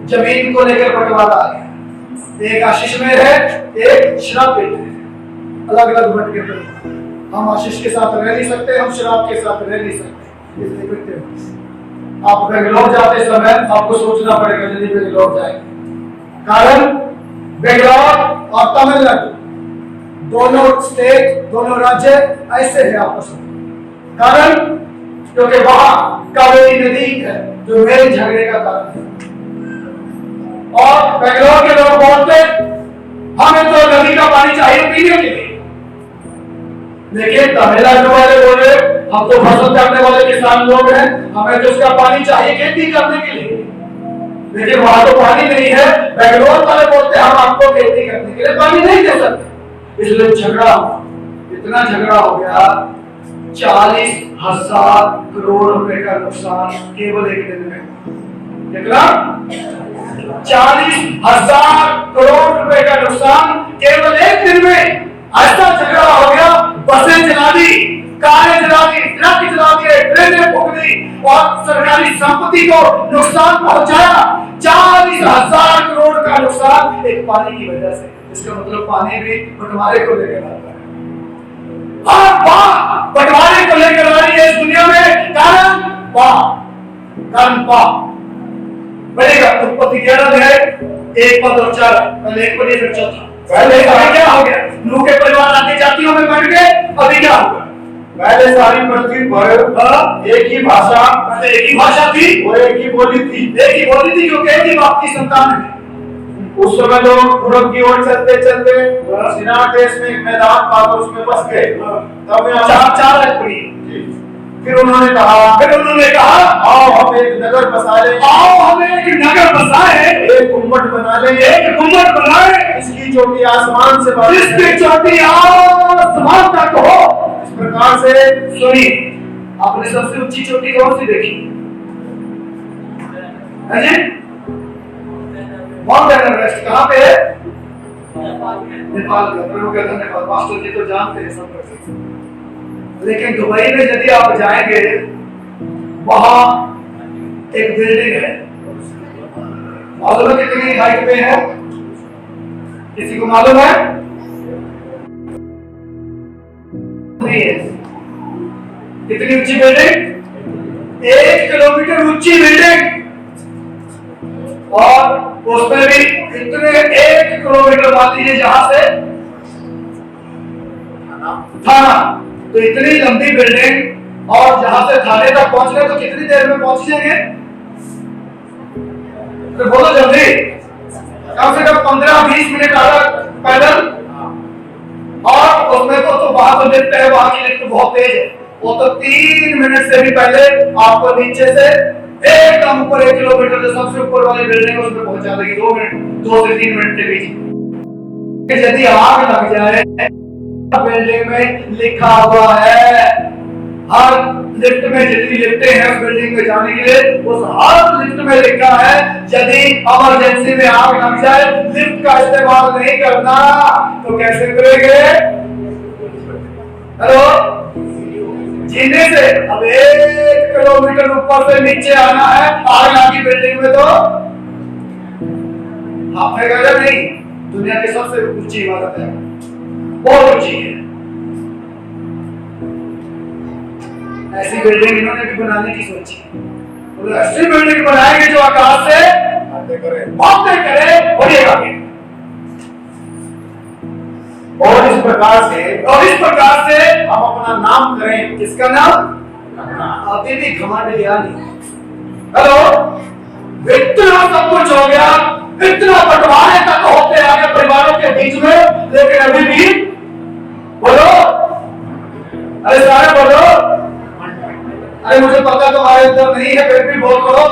जमीन को लेकर बंटवारा आ गया। एक आशीष में है, एक श्राप में है, अलग अलग बट के। हम आशीष के साथ रह नहीं सकते, हम श्राप के साथ रह नहीं सकते, इसलिए इकट्ठे। आप बेंगलोर जाते समय आपको सोचना पड़ेगा यदि बेंगलोर जाएंगे, कारण बेंगलोर और तमिलनाडु दोनों स्टेट, दोनों राज्य ऐसे हैं आपस में। कारण क्योंकि वहां कावेरी नदी है जो मेरे झगड़े का कारण है। और बेंगलोर के लोग बोलते हमें तो नदी का पानी चाहिए पीने के लिए, लेकिन तमिलनाडु वाले बोले हम तो फसल काटने वाले किसान लोग हैं, हमें तो उसका पानी चाहिए खेती करने के लिए, लेकिन वहां तो पानी नहीं है। बेंगलोर वाले बोलते हम आपको खेती करने के लिए पानी नहीं दे सकते, इसलिए झगड़ा हुआ। इतना झगड़ा हो गया, 40,000 करोड़ रुपए का नुकसान केवल एक दिन में। कितना? 40,000 करोड़ रुपए का नुकसान केवल एक दिन में। ऐसा झगड़ा हो गया, बसें जला दी, कारें जला दी, ट्रक जला दिए, ट्रेनें फूंक दी और सरकारी संपत्ति को नुकसान पहुंचाया। 40,000 करोड़ का नुकसान एक पानी की वजह से। इसका मतलब पानी भी बंटवारे को लेकर आता है। हर बात बंटवारे को लेकर आ रही है इस दुनिया में। कारण पाप बढ़ेगा। उत्पत्ति 11 है, 1 पद और 4। पहले एक पढ़िए फिर चौथा। पहले क्या हो गया? नूह के परिवार आगे जातियों में बंट गए। अभी क्या होगा? पहले सारी पृथ्वी पर एक ही भाषा, पहले एक ही भाषा थी और एक ही बोली थी। एक ही बोली थी क्योंकि एक ही बाप की संतान है। उस समय लोग पूरब की ओर चलते चलते सिनार देश में एक मैदान था तो उसमें बस गए। तब यहाँ 4 आयत पढ़ी। फिर उन्होंने कहा आओ हम एक नगर बसा ले, आओ हम एक नगर बसाए, एक गुम्बद बना ले, एक गुम्बद बनाए, इसकी चोटी आसमान से बढ़े, इसकी चोटी आसमान तक हो। इस प्रकार से सुनिए, आपने सबसे ऊंची चोटी कौन सी देखी है जी? माउंट एवरेस्ट कहाँ पे है? नेपाल का। प्रभु का धन्यवाद, मास्टर जी तो जानते हैं सब कुछ। लेकिन दुबई में यदि आप जाएंगे, वहां एक बिल्डिंग है, मालूम है कितनी हाइट पे है? किसी को मालूम है? नहीं है। कितनी ऊंची बिल्डिंग? 1 किलोमीटर ऊंची बिल्डिंग, और उसमें भी इतने 1 किलोमीटर मान लीजिए जहां से थाना, तो इतनी लंबी बिल्डिंग, और जहां से थाने तक पहुंचने तो कितनी देर में पहुंच जाएंगे? तो बोलो जल्दी, कम से कम 15-20 मिनट पैदल। और उसमें तो वहां तो लिफ्ट है, वहां की लिफ्ट बहुत तेज है, वो तो 3 मिनट से भी पहले आपको नीचे से एकदम ऊपर 1 किलोमीटर से सबसे ऊपर वाली बिल्डिंग है उसमें पहुंचा देगी 2 मिनट, 2 से 3 मिनट के बीच। यदि आग लग जाए, बिल्डिंग में लिखा हुआ है, हर लिफ्ट में जितनी लिफ्टें हैं उस बिल्डिंग में जाने के लिए, उस हर लिफ्ट में लिखा है यदि इमरजेंसी में आग लग जाए, लिफ्ट का इस्तेमाल नहीं करना तो कैसे करेंगे? हेलो, जीने से। अब 1 किलोमीटर ऊपर से नीचे आना है आग लगी बिल्डिंग में, तो हाफेगा या नहीं? दुनिया की सबसे ऊंची इमारत है, बहुत ऊंची है। ऐसी बिल्डिंग इन्होंने भी बनाने की सोची, तो ऐसी बिल्डिंग बनाएंगे जो आकाश से बातें करे बढ़ेगा। और इस प्रकार से हम अपना नाम करें। किसका नाम? अभी भी घमंड लिया नहीं। हेलो, इतना सब कुछ हो गया, इतना बंटवारे तक होते आ गए परिवारों के बीच में, लेकिन अभी भी बोलो, अरे सारे बोलो, अरे मुझे पता तुम्हारे अंदर नहीं है, फिर भी बोल करो।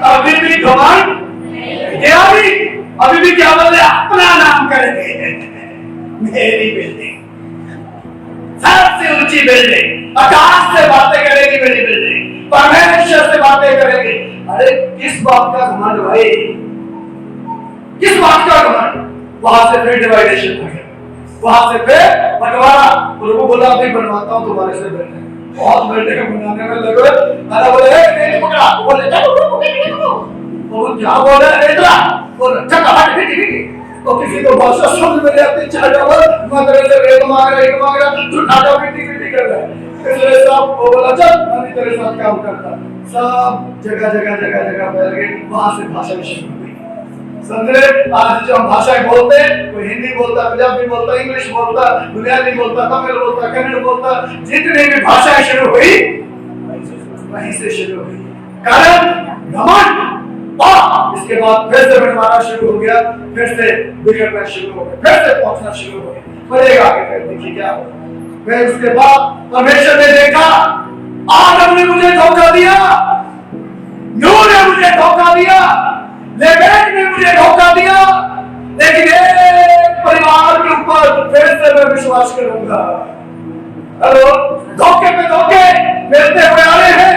अभी भी घमंड क्या? अभी भी क्या बोल रहे? अपना नाम करेंगे। मेरी बिल्डिंग, सबसे ऊंची बिल्डिंग, आकाश से बातें करेगी मेरी बिल्डिंग, परमेश्वर से बातें करेगी। अरे किस बात का घमंड भाई? किस बात का घमंड? वहां से फिर डिवाइडेशन हो गया, वहां से फिर बंटवारा। प्रभु बोला अभी बनवाता हूं तुम्हारे से बिल्डिंग, बहुत बिल्डिंग बनाने में लगे। मैंने बोले नहीं पकड़ा, बोले वो क्या बोल रहा है? इतना बोल चक्का हट ठीक। तो किसी को भाषा समझ में नहीं आती, चाटा बोल मैं तेरे से रेत मांग रहा, तू ठाटा पिटी कर रहा है। इसलिए सब वो बोला चल मैं तेरे साथ काम करता। सब जगह फैल गए, वहां से भाषा शुरू हुई। समझे? आज जो हम भाषाएं बोलते हैं, कोई हिंदी बोलता, पंजाबी बोलता, इंग्लिश बोलता, गुजराती बोलता, तमिल बोलता, कन्नड़ बोलता, जितनी भी भाषाएं शुरू हुई वहीं से शुरू हुई। कारण घमंड। और इसके बाद फिर से बंटवारा शुरू हो गया, फिर से बिगड़ना शुरू हो गया, फिर से पहुंचना शुरू हो गया। बढ़ेगा आगे, फिर देखिए क्या होगा। फिर उसके बाद परमेश्वर ने देखा आदम ने मुझे धोखा दिया, नूह ने मुझे धोखा दिया, लेमेक ने मुझे धोखा दिया, लेकिन एक परिवार के ऊपर फिर से मैं विश्वास करूंगा। हेलो, धोखे पे धोखे मिलते हुए आ रहे हैं,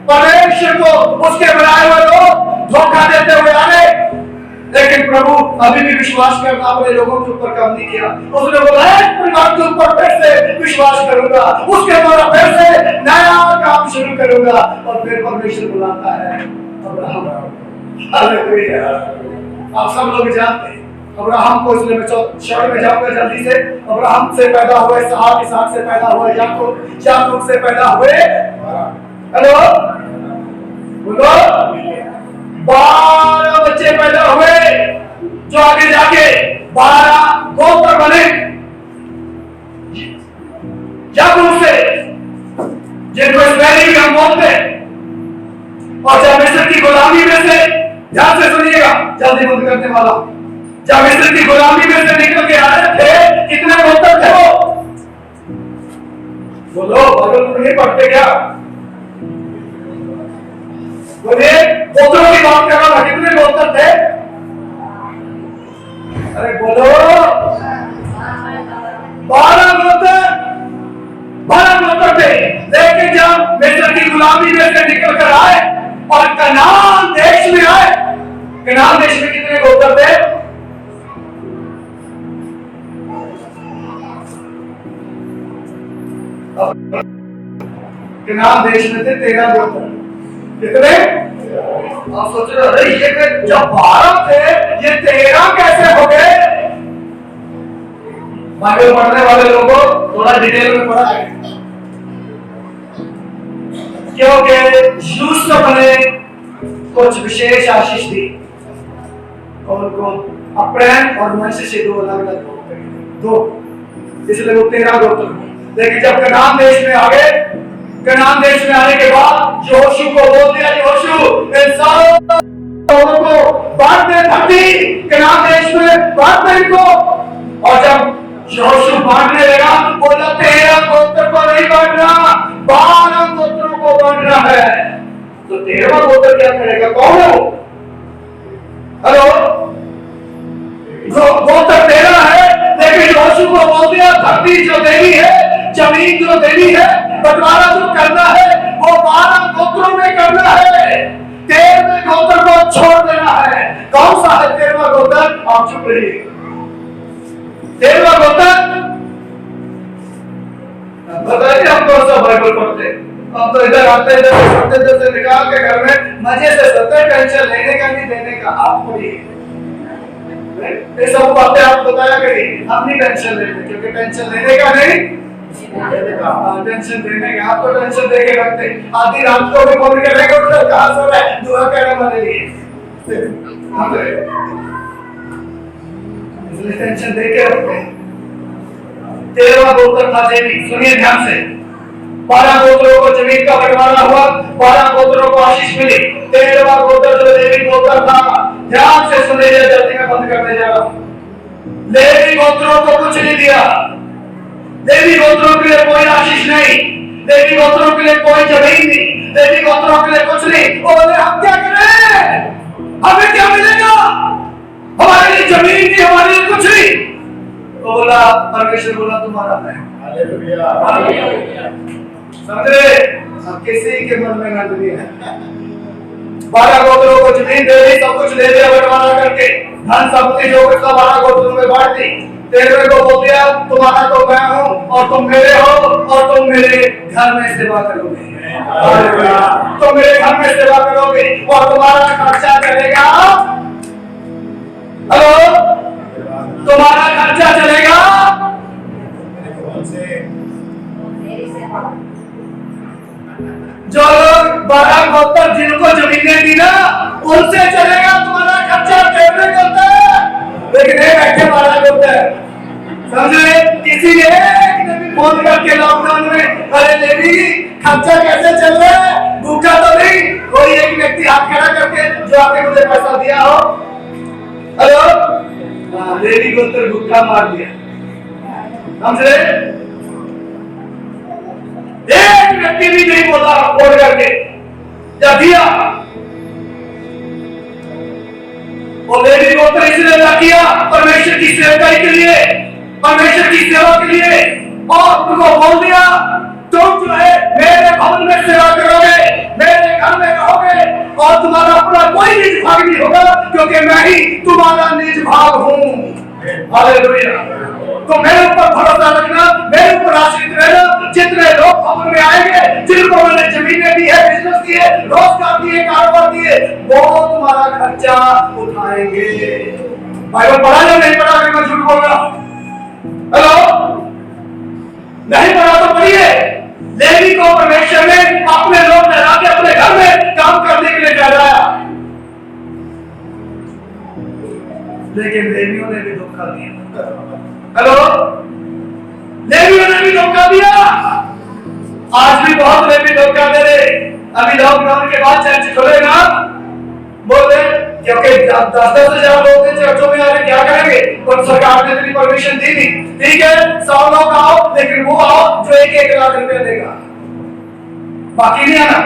परमेश्वर को उसके बनाए हुए लोग धोखा देते हुए आ रहे, लेकिन प्रभु अभी भी विश्वास करना अपने लोगों के ऊपर काम नहीं किया। उसने बोला एक परिवार के ऊपर फिर से विश्वास करूंगा, उसके द्वारा फिर से नया काम शुरू करूंगा। और फिर परमेश्वर बुलाता है अब्राहम। हालेलुया। आप सब लोग जानते हैं अब्राहम को, इसलिए मैं शॉर्ट में जाऊंगा जल्दी से। अब्राहम से पैदा हुए, इसहाक से पैदा हुए याकूब से पैदा हुए। हेलो बोलो, 12 बच्चे पैदा हुए जो आगे जाके 12 गोत्र बने याकूब से, जिनको इस्राएली भी हम बोलते हैं। और जब मिस्र की गुलामी में से, ध्यान से सुनिएगा, जल्दी बंद करने वाला, जब मिस्र की गुलामी में से निकल के आ रहे थे, कितने गोत्र थे वो? बोलो, बाइबल नहीं पढ़ते क्या? बोले गोत्रों की बात कर रहा था, कितने गोत्र थे? अरे बोलो, 12 गोत्र थे। लेकिन जब मिस्र की गुलामी में से निकल कर आए और कनान देश में आए, कनान देश में कितने गोत्र थे? कनान देश में थे 13 गोत्र। कितने? आप सोच रहे अरे ये जब 12 थे, ये 13 कैसे हो गए? बाइबल पढ़ने वाले लोगों थोड़ा डिटेल में पढ़ा है, क्योंकि यूसुफ ने कुछ विशेष आशीष दी उनको, अप्रैम और मनसे से 2 अलग-अलग दो, इसलिए वो 13 गोत्र। लेकिन जब कनान देश में आ गए, कनान देश में आने के बाद यहोशू को बोल दिया, यहोशू इन सारों को बांट दे धरती, कनान देश में बांट दे इनको। और जब यहोशू बांटने लगा, बोला 13 गोत्र को नहीं बांटना, 12 गोत्रों को बांटना है। तो 13वां गोत्र क्या करेगा? कौन है वो? हेलो, जो गोत्र 13 है, लेकिन यहोशू को बोल दिया धरती जो देनी है, जमीन जो देनी है, बंटवारा जो करना है वो 12 गोत्रों में करना है। 13वें गोत्र को छोड़ देना है। कौन सा है 13वां गोत्र? आप चुप रहिए। 13वां गोत्र बताइए, हम कौन सा बाइबल पढ़ते? हम तो इधर आते हैं, जैसे निकाल के घर में मजे से सत्य टेंशन लेने का नहीं देने का। आप पढ़िए, ये सब बातें आप बताया करिए, अपनी टेंशन लेने, क्योंकि टेंशन लेने का नहीं, टेंशन देने का। आप तो टेंशन दे के रखते, आधी रात को भी फोन करेंगे, कहाँ सो रहा है, दुआ करे हमारे लिए, इसलिए टेंशन दे के रखते। 13वां गोत्र था लेवी। सुनिए ध्यान से, 12 गोत्रों को जमीन का बंटवारा हुआ, 12 गोत्रों को आशीष मिली। 13वां गोत्र जो लेवी गोत्र था, ध्यान से सुनिए, जल्दी में बंद करने जा रहा हूं। लेवी गोत्रों को कुछ नहीं दिया, लेवी गोत्रों के लिए कोई आशीष नहीं, लेवी गोत्रों के लिए कोई जमीन नहीं, लेवी गोत्रों के लिए कुछ नहीं। बोले हम क्या करें, हमें क्या मिलेगा? हमारे लिए जमीन नहीं, हमारे लिए कुछ नहीं। तो बोला, परमेश्वर बोला तुम्हारा है। समझे? अब किसी के मन में न डरिए। 12 गोत्रों को जमीन दे दी, सब कुछ ले लिया बंटवारा करके, धन संपत्ति जो कुछ था 12 गोत्रों में बांट दी। 13वें को बोल दिया तुम्हारा तो मैं हूं और तुम मेरे हो, और तुम मेरे घर में सेवा करोगे, तुम मेरे घर में सेवा करोगे और तुम्हारा खर्चा चलेगा। हेलो, तुम्हारा खर्चा चलेगा। जो लोग 12 गोत्र जिनको जमीनें दी ना, उनसे चलेगा तुम्हारा खर्चा। 13वें गोत्र लेकिन ये बैठे 12 गोत्र, समझे? किसी ने भी फोन करके लॉकडाउन में, अरे लेवी खर्चा कैसे चल रहा है, भूखा तो नहीं? कोई एक व्यक्ति हाथ खड़ा करके जो आपने मुझे पैसा दिया हो। हेलो, लेवी गोत्र भूखा मार दिया, समझे? एक व्यक्ति भी नहीं बोला फोन करके या दिया। वो लेवी गोत्र इसलिए ना किया परमेश्वर की सेवकाई के लिए, परमेश्वर की सेवा के लिए, और उनको बोल दिया तुम जो है मेरे भवन में सेवा करोगे, मेरे घर में रहोगे, और तुम्हारा अपना कोई निज भाग नहीं होगा, क्योंकि मैं ही तुम्हारा निज भाग हूं। हालेलुया। तो मेरे ऊपर भरोसा रखना, मेरे ऊपर आश्रित रहना। जितने लोग भवन में आएंगे, जिनको मैंने जमीनें दी है, बिजनेस दिए, रोजगार दिए, कारोबार दिए, वो तुम्हारा खर्चा उठाएंगे। बाइबल पढ़ा या नहीं पढ़ा? मैं झूठ बोल रहा हूं? हेलो, नहीं पढ़ा तो पढ़िए। लेवी को परमेश्वर ने अपने लोग लगा के अपने घर में काम करने के लिए ठहराया, लेकिन लेवियों ने भी धोखा दिया। हेलो, लेवियों ने भी धोखा दिया। आज भी बहुत लेवी धोखा दे रहे। अभी लॉकडाउन के बाद चर्च खुलेगा, बोले क्योंकि 10-10 हजार लोग चर्चों में आके क्या करेंगे, और सरकार ने इतनी परमिशन दी नहीं। ठीक है, 100 लोग आओ, लेकिन वो आओ जो 1-1 लाख रुपया देगा, बाकी नहीं आना।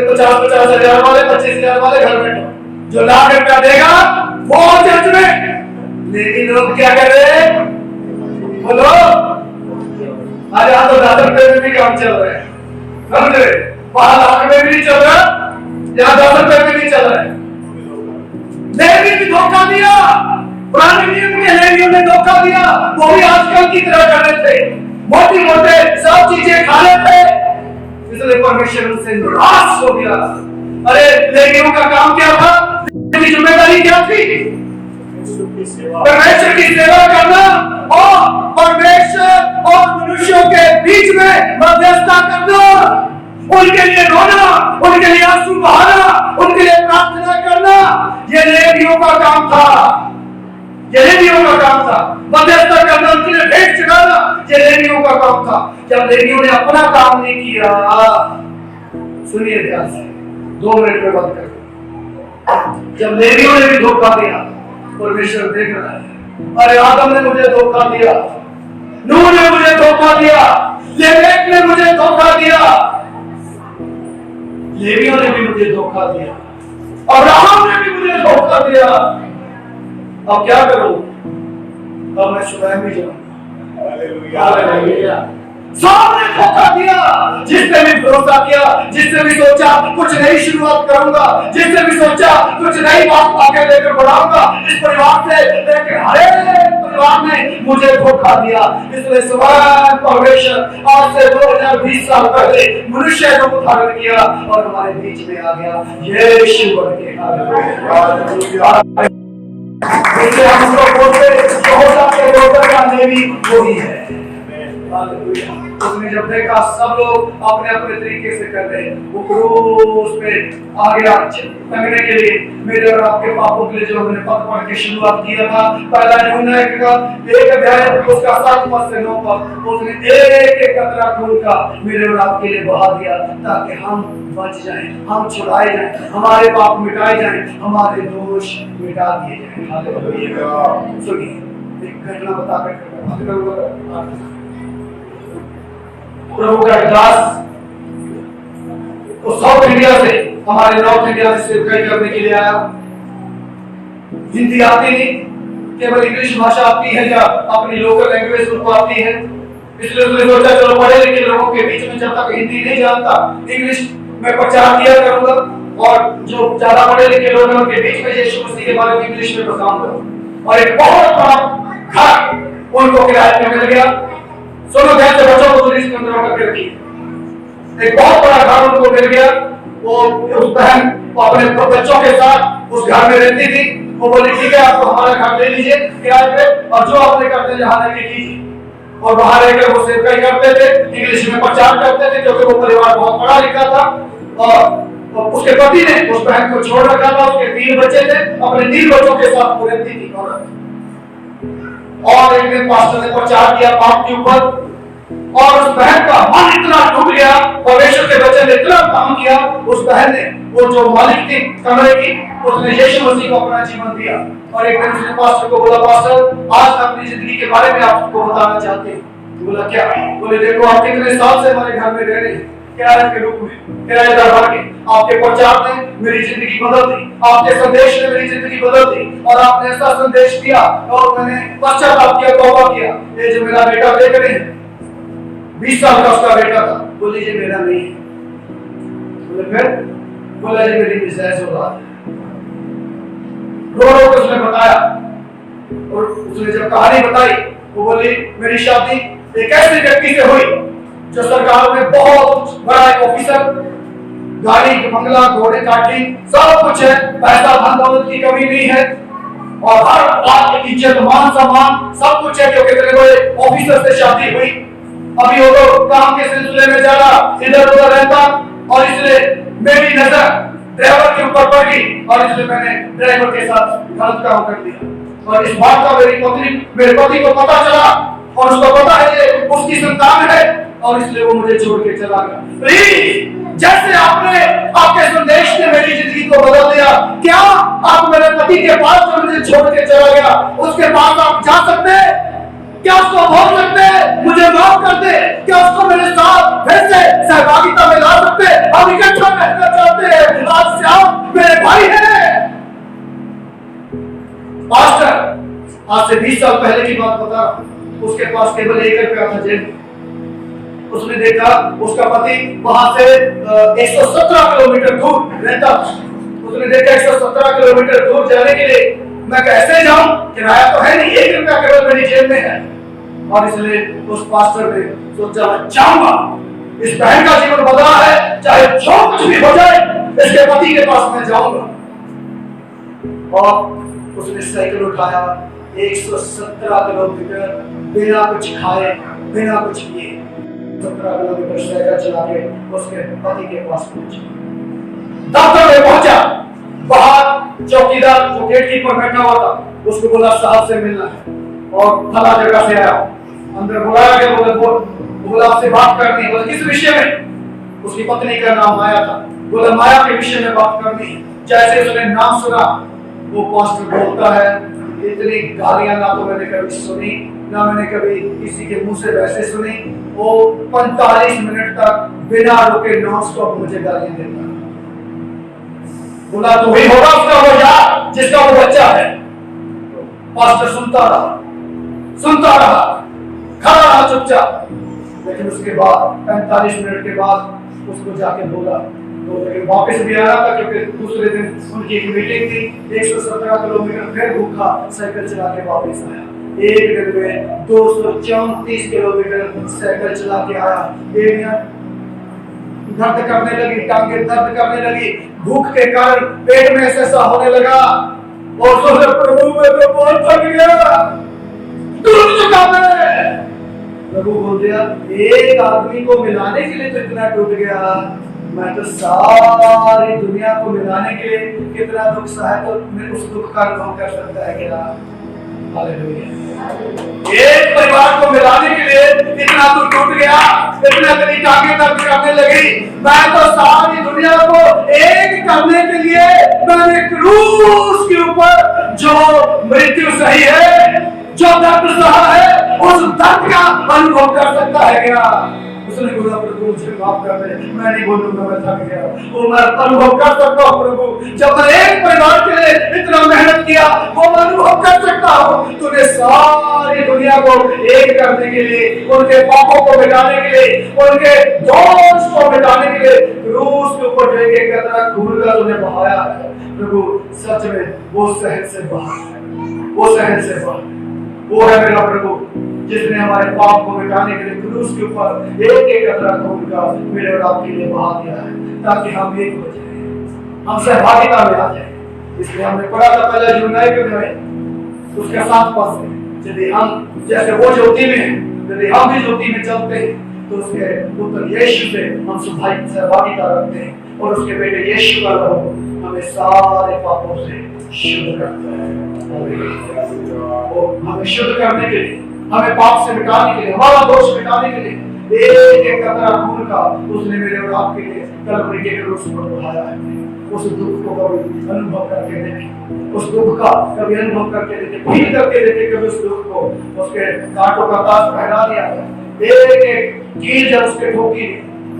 50-50 हजार वाले, 25 हजार वाले घर बैठो, जो लाख रुपया देगा वो चर्च में। लेकिन लोग क्या कर रहे हैं, बोलो आज यहाँ तो 10 रुपए में भी काम चल रहा है, समझे? 5 लाख में भी नहीं चल रहा, यहाँ 10 रुपए में नहीं चल रहा है। लेवी भी धोखा दिया, पुराने नियम के लेवियों ने धोखा दिया। वो भी आजकल की तरह कर रहे थे, मोटी मोटे सब चीजें खा लेते, इसलिए परमेश्वर उनसे नाराज हो गया। अरे लेवियों का काम क्या था, उनकी जिम्मेदारी क्या थी? परमेश्वर की सेवा करना और परमेश्वर और मनुष्यों के बीच में मध्यस्थता करना, उनके लिए रोना, उनके लिए आंसू बहाना, उनके लिए प्रार्थना करना, ये लेवियों का काम था। ये लेवियों का काम था, मध्यस्थता करना, उनके लिए भेंट चढ़ाना, ये लेवियों का काम था। जब लेवियों ने अपना काम नहीं किया, सुनिए ध्यान से, 2 मिनट में बात करें। जब लेवियों ने भी धोखा दिया, परमेश्वर देख रहा है। अरे आदम ने मुझे धोखा दिया, नूह ने मुझे धोखा दिया, लेमेक ने मुझे धोखा दिया, लेवियों ने भी मुझे धोखा दिया, अब्राहम ने भी मुझे धोखा दिया। अब क्या करूं? अब मैं शुदैम भी जाऊं। हालेलुया। सामने धोखा दिया, जिसने भी भरोसा किया, जिसने भी सोचा कुछ नई शुरुआत करूंगा, जिसने भी सोचा कुछ नई बात आगे लेकर बढ़ाऊंगा इस परिवार से, लेकिन हर एक परिवार ने मुझे धोखा दिया। इसलिए स्वयं परमेश्वर आज से 2020 साल पहले मनुष्य को धारण किया और हमारे बीच में आ गया यीशु बन के। हालेलुया। इसलिए हम लोग बोलते यहोशू के गोत्र का लेवी वही है। हालेलुया। उसने जब देखा सब लोग अपने अपने तरीके से कर रहे हैं, वो क्रूस पे आ गया टंगने के लिए। मेरे और आपके पापों के लिए जो हमने पद पढ़ के शुरुआत किया था, पहला यूहन्ना एक अध्याय उसका 7 पद से 9 पद, उसने एक एक कतरा खून का मेरे और आपके लिए बहा दिया ताकि हम बच जाएं, हम छुड़ाए जाएं, हमारे पाप मिटाए जाएं, हमारे दोष मिटा दिए जाएं। हालेलुया। सुनिए एक घटना बताकर प्रभु का दास वो साउथ इंडिया से हमारे नॉर्थ इंडिया में सेवकाई करने के लिए आया। हिंदी आती नहीं, केवल इंग्लिश भाषा आती है या अपनी लोकल लैंग्वेज उनको आती है। इसलिए उसने सोचा चलो पढ़े लिखे लोगों के बीच में जब तक हिंदी नहीं जानता इंग्लिश में प्रचार किया करूंगा, और जो ज्यादा पढ़े लिखे लोग हैं उनके बीच में यीशु मसीह के बारे में इंग्लिश में प्रचार करूंगा। और एक बहुत बड़ा घर उनको किराए पे मिल गया। सुनो ध्यान से, बच्चों को पुलिस कंट्रोल करके रखिए। एक बहुत बड़ा घर उनको मिल गया। वो उस बहन अपने बच्चों के साथ उस घर में रहती थी। वो बोली ठीक है आपको हमारा घर ले लीजिए किराए पे, और जो आपने करते जहां रहने कीजिए। और बाहर रहकर वो सेवकाई करते थे, इंग्लिश में प्रचार करते थे, क्योंकि वो परिवार बहुत पढ़ा लिखा था। और उसके पति ने उस बहन को छोड़ रखा था, उसके 3 बच्चे थे, अपने 3 बच्चों के साथ वो रहती थी औरत। और एक दिन पास्टर ने प्रचार किया पाप के ऊपर, और उस बहन का मन इतना डूब गया, परमेश्वर के वचन ने इतना काम किया, उस बहन ने वो जो मालिक थी कमरे की, उसने यीशु मसीह को अपना जीवन दिया। और एक दिन उसने पास्टर को बोला, पास्टर आज मैं अपनी जिंदगी के बारे में आपको बताना चाहती हूँ। बोला क्या? बोले देखो आप कितने साल से हमारे घर में रह रहे हैं किराए के रूप में, किराएदार बन के। आपके प्रचार ने मेरी जिंदगी बदल दी, आपके संदेश ने मेरी जिंदगी बदल दी, और आपने ऐसा संदेश दिया और मैंने पश्चाताप किया, तौबा किया। ये जो मेरा बेटा देख रहे हैं 20 साल का उसका बेटा था। बोले ये मेरा नहीं है। बोले फिर? बोला ये मेरी मिसेज औलाद है। रो रो के उसने बताया, और उसने जब कहानी बताई वो बोली मेरी शादी एक ऐसे व्यक्ति से हुई जो सरकार में बहुत बड़ा एक ऑफिसर, गाड़ी बंगला घोड़े काठी सब कुछ है, पैसा धन दौलत की कमी नहीं है, और हर बात की इज्जत मान सम्मान सब कुछ है, क्योंकि तेरे बड़े ऑफिसर से शादी हुई। अभी वो तो काम के सिलसिले में ज्यादा इधर उधर रहता, और इसलिए मेरी नजर ड्राइवर के ऊपर पड़ गई, और इसलिए मैंने ड्राइवर के साथ गलत काम कर दिया। और इस बात का मेरे पति को पता चला, और उसको पता है ये उसकी संतान है, और इसलिए वो मुझे छोड़ के चला गया। प्लीज, जैसे आपने आपके संदेश ने मेरी जिंदगी को बदल दिया, क्या आप मेरे पति के पास जो मुझे छोड़ के चला गया उसके पास आप जा सकते हैं? क्या उसको बोल सकते हैं मुझे माफ कर दे? क्या उसको मेरे साथ फिर से सहभागिता में ला सकते? हम इकट्ठा रहना चाहते हैं, आज से आप मेरे भाई हैं। पास्टर आज से 20 साल पहले की बात बता, उसके पास केवल 1 रुपया था जेब। उसने देखा उसका पति वहां से 117 किलोमीटर दूर रहता था। उसने देखा 117 किलोमीटर दूर जाने के लिए मैं कैसे जाऊं, किराया तो है नहीं, 1 रुपया केवल मेरी जेब में है। और इसलिए उस पास्टर ने सोचा मैं जाऊंगा, इस बहन का जीवन बदला है, चाहे जो कुछ भी हो जाए इसके पति के पास मैं जाऊंगा। और उसने साइकिल उठाया 117 किलोमीटर बिना कुछ खाए बिना कुछ पिए 17 किलोमीटर साइकिल चला के उसके पति के पास पहुंचा। दफ्तर में पहुंचा, बाहर चौकीदार जो गेट कीपर बैठा हुआ था उसको बोला साहब से मिलना है, और फला जगह से आया। अंदर बुलाया गया, बोला आपसे बात करनी है। बोला किस विषय में? उसकी पत्नी का नाम माया था। बोला माया के विषय में बात करनी है। जैसे उसने नाम सुना वो पास्टर बोलता है इतनी गालियां ना तो मैंने कभी सुनी, ना मैंने कभी किसी के मुंह से वैसे सुनी। वो 45 मिनट तक बिना रुके नॉन स्टॉप मुझे गालियां देता। बोला तो ही होगा उसका वो यार जिसका वो बच्चा है। पास्टर सुनता रहा, खड़ा रहा चुपचाप। लेकिन उसके बाद 45 मिनट के बाद उसको जाके बोला तो लेकिन वापस भी आया था, क्योंकि दूसरे दिन उनकी एक मीटिंग थी। 117 किलोमीटर फिर भूखा साइकिल चला के वापस आया। एक दिन में 234 किलोमीटर साइकिल चला के आया। बेड़ियां दर्द करने लगी, टांगे दर्द करने लगी, भूख के कारण पेट में ऐसा होने लगा। और सोचे प्रभु मैं तो बहुत थक गया, टूट चुका मैं। प्रभु बोल दिया एक आदमी को मिलाने के लिए तो इतना टूट गया, मैं तो सारी दुनिया को मिलाने के लिए कितना दुख सहा, तो मैं उस दुख का अनुभव कर सकता है क्या? हालेलुया। एक परिवार को मिलाने के लिए इतना तो टूट गया, इतना तेरी टांगे दर्द करने लगी। मैं तो सारी दुनिया को एक करने के लिए मैंने क्रूस के ऊपर जो मृत्यु सही है, जो दर्द सहा है, उस दर्द का अनुभव कर सकता है क्या? उसने बोला प्रभु मुझे माफ कर दे, मैं नहीं बोलूंगा मैं थक गया, वो मैं अनुभव कर सकता हूँ प्रभु। जब मैं एक परिवार के लिए इतना मेहनत किया वो मैं अनुभव कर सकता हूँ। तूने सारी दुनिया को एक करने के लिए, उनके पापों को मिटाने के लिए, उनके दोष को मिटाने के लिए क्रूस के ऊपर जो एक कतरा खून का तूने बहाया है प्रभु, सच में वो सहन से बाहर है, वो सहन से बाहर। वो है मेरा प्रभु जिसने हमारे पाप को मिटाने के लिए क्रूस के ऊपर एक एक कतरा खून का मेरे और आपके लिए बहा दिया है, ताकि हम एक हो जाए, हम सहभागिता में आ जाए। इसलिए हमने पढ़ा था पहले यूनाइट में उसके 7 पद से, यदि हम जैसे वो ज्योति में, यदि हम भी ज्योति में चलते हैं तो उसके पुत्र यीशु से हम सहभागिता रखते हैं, और उसके बेटे यीशु का लहू हमें सारे पापों से शुद्ध करता है। वो हमें शुद्ध करने के लिए, हमें पाप से मिटाने के लिए, हमारा दोष मिटाने के लिए एक एक कतरा खून का उसने मेरे और आपके लिए कलवरी के क्रूस पर बहाया है। उस दुख को कभी अनुभव करके देखें, उस दुख का कभी अनुभव करके देखें, फील करके देखें कभी उस दुख को। उसके कांटों का ताज पहना दिया है, एक एक कील जब उसके ठोकी,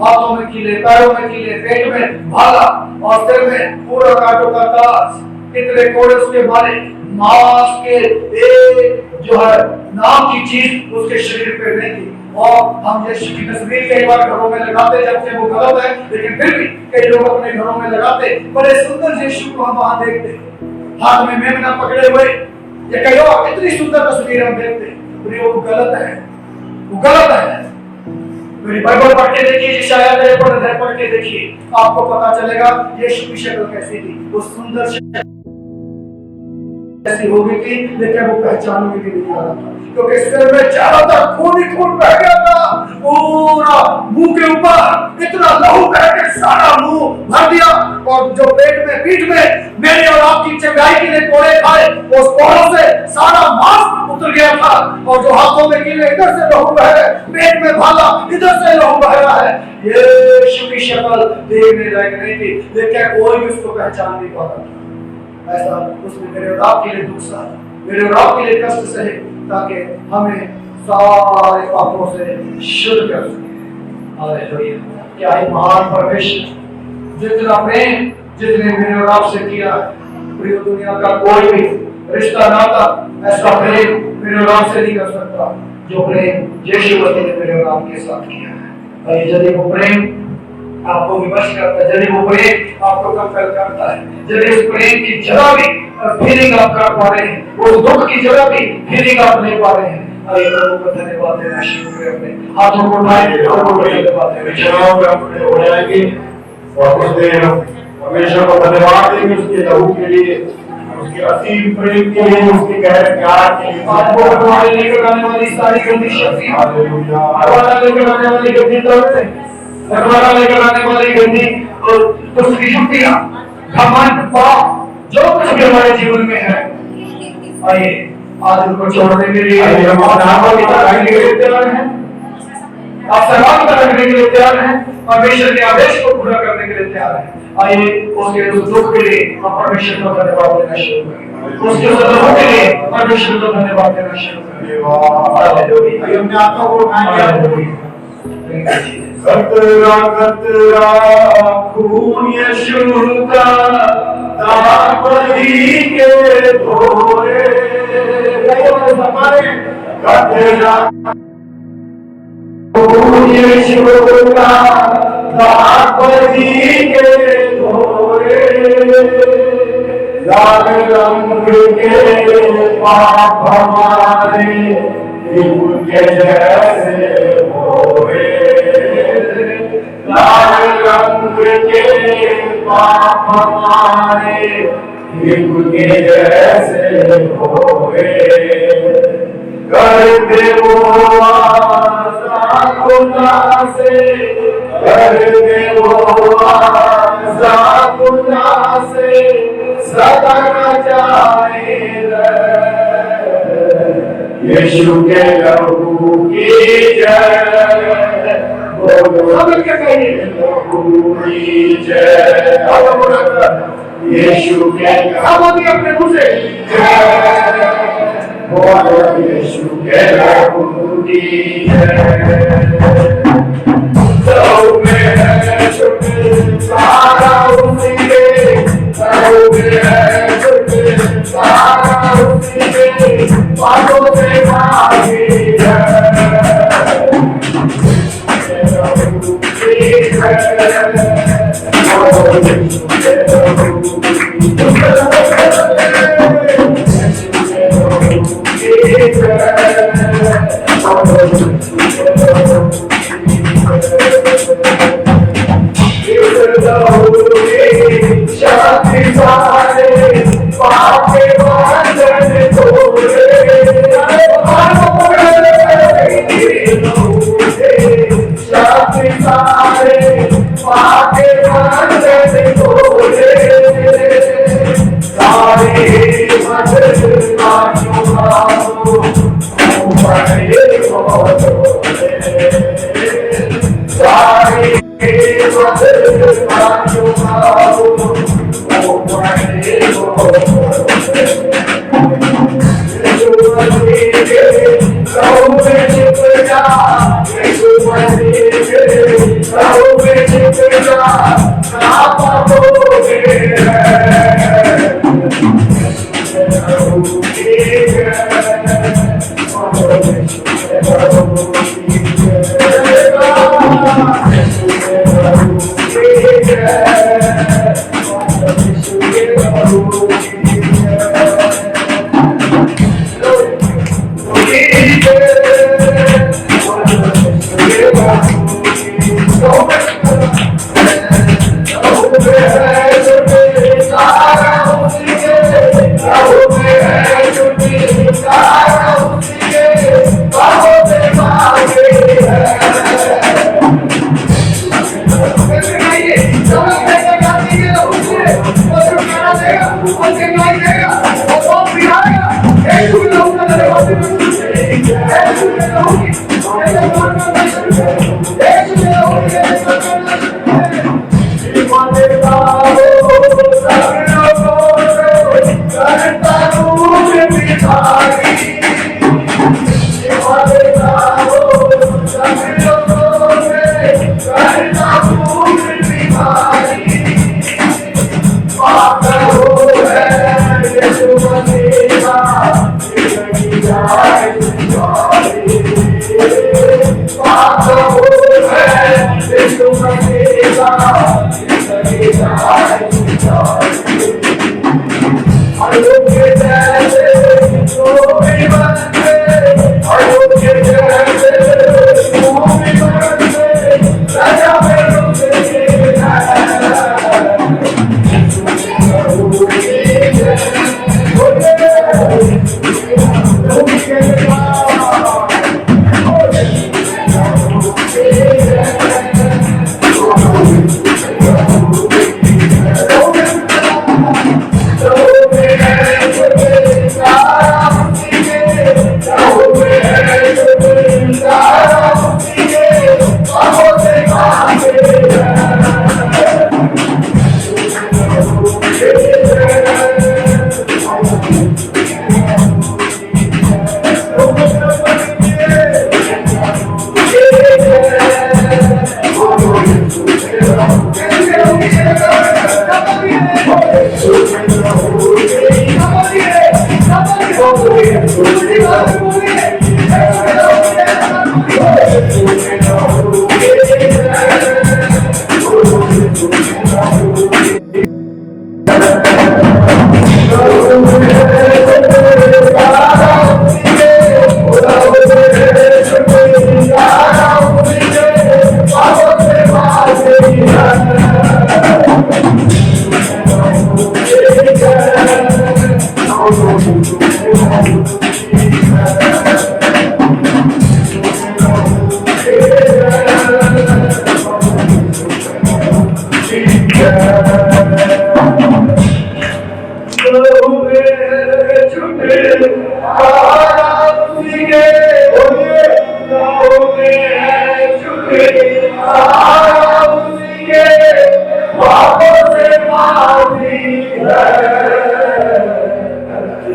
हाथों में कीले, पैरों में कीले, पेट में भाला और सिर में पूरा कांटों का ताज, कितने कोड़े उसके मारे, मांस के एक जो है नाम की चीज उसके शरीर पे नहीं थी। और हम यीशु की तस्वीर कई बार घरों में लगाते, जबकि वो गलत है, लेकिन फिर भी कई लोग अपने घरों में लगाते। बड़े सुंदर यीशु को हम वहां देखते, हाथ में मेमना पकड़े हुए, ये कई और इतनी सुंदर तस्वीर हम देखते, वो गलत है, वो गलत है। मेरी बाइबल पढ़ के देखिए, शायद पढ़ के देखिए, आपको पता चलेगा यीशु की शक्ल कैसी थी। वो सुंदर शक्ल ऐसी हो गई थी, लेकिन वो पहचान में भी नहीं आ रहा था, क्योंकि सिर में चारों तरफ खून ही खून बह गया था। पूरा मुंह के ऊपर इतना लहू बह के सारा मुंह भर दिया, और जो पेट में, पीठ में मेरे और आपकी चंगाई के लिए कोड़े खाए, उस कोड़ों से सारा मांस उतर गया था। और जो हाथों में कीले, इधर से लहू बह रहे, पेट में भाला, इधर से लहू बह रहा है। यीशु की शक्ल देखने लायक नहीं थी, लेकिन कोई भी उसको पहचान नहीं पा रहा था। ऐसा उसने मेरे और आपके लिए दुख सहा, मेरे और आपके लिए कष्ट सहे, ताकि हमें सारे पापों से शुद्ध कर सके। हालेलुया। क्या ही महान परमेश्वर, जितना प्रेम जितने मेरे और आपसे किया, पूरी दुनिया का कोई भी रिश्ता नाता ऐसा प्रेम मेरे और आपसे नहीं कर सकता जो प्रेम यीशु मसीह ने मेरे और आपके साथ किया है। और यदि वो प्रेम आपको विवश करता है, यदि वो प्रेम आपको कंपेल करता है, यदि उस प्रेम की जरा भी फीलिंग आप कर पा रहे हैं, उस दुख की जरा भी फीलिंग आप ले पा रहे हैं, अरे प्रभु को धन्यवाद देना शुरू करें, अपने हाथों को उठाएं, प्रभु को धन्यवाद दें। चुनाव में अपने हो जाएंगे और उस दिन परमेश्वर को धन्यवाद देंगे उसके लहू के लिए, उसके असीम प्रेम के लिए, उसके गहरे प्यार के लिए। आपको हमारे लेकर आने वाली सारी गंदी शक्ति, हमारा लेकर आने वाली गंदी दौलत, हमारा लेकर आने वाली गंदी और दूसरी शक्तियां, घमंड, पाप, जो कुछ भी हमारे जीवन में है, आइए आज उनको छोड़ने के लिए हम नामों की तरह के लिए तैयार हैं, आप सहभागिता रखने के लिए तैयार हैं, परमेश्वर के आदेश को पूरा करने के लिए तैयार हैं। आइए उसके उस दुख के लिए हम परमेश्वर को धन्यवाद देना शुरू करें, उसके उस दुख के लिए परमेश्वर को धन्यवाद देना शुरू करें। आइए अपने आत्मा को उठाएंगे। कतरा कतरा खून यीशु का बलि के धोए कतरा यीशु का बलि के धोए लाल रंग के पाप हमारे के जैसे होए लाल रंग के पाप हमारे के जैसे होए कर दे वो आसा खुदा से कर दे वो आसा खुदा से सदा न जाए यीशु के लहू की जय बोलो क्या कहिए लहू की जय यीशु के लहू अपने मुंह से जय बोलो यीशु के लहू की जय लहू में है छुटकारा उसी के लहू में है छुटकारा उसी के बातों से भागी शांति सारे पाके बांधने शांति सारे पाके बांधने सारे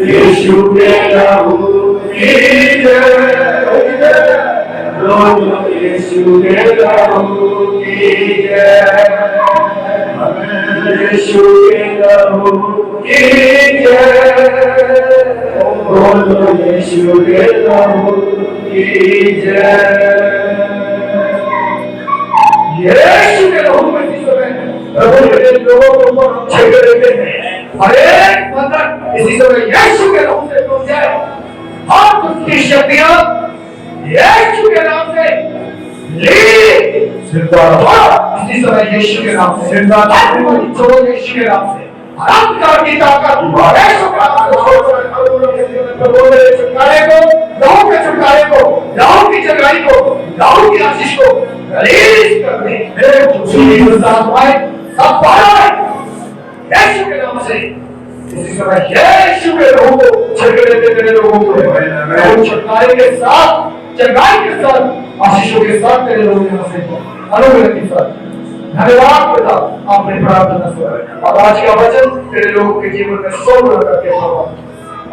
यीशु के लहू की जय, यीशु के लहू की जय, यीशु के लहू की जय, बोलो यीशु के लहू की जय। यीशु के लहू में इस समय प्रभु ने लोगों को छेड़ देते हैं। अरे मतलब इसी समय यीशु के नाम से टूट जाए। हर दुष्ट शक्तियां यीशु के नाम से लीन इसी समय यीशु के नाम से छोड़ो, यीशु के नाम से अंधकार की ताकत यीशु के नाम से छुटकारे को, लहू के छुटकारे को, लहू की जगाई को, लहू की आशीष को रिलीज कर दे। सब पाए यीशु के नाम से इसी समय यीशु के लहू को छिड़क देते तेरे लोगों को छुटकारे के साथ, जगाई के साथ, आशीषों के साथ तेरे लोगों के से अनुग्रह के साथ। धन्यवाद पिता, आपने प्रार्थना सुना और आज का वचन तेरे लोगों के जीवन में सोना करके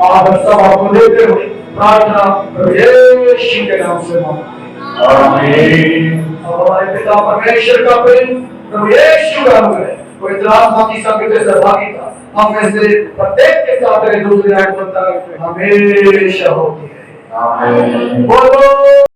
आप सब आपको देते हुए प्रार्थना यीशु के नाम से मांगते हैं। आमीन। हमारे पिता परमेश्वर का प्रेम, प्रभु यीशु का अनुग्रह, पवित्र आत्मा की संगति से सहभागिता हम में से प्रत्येक के साथ दूसरे हमेशा होती है। आमीन। बोलो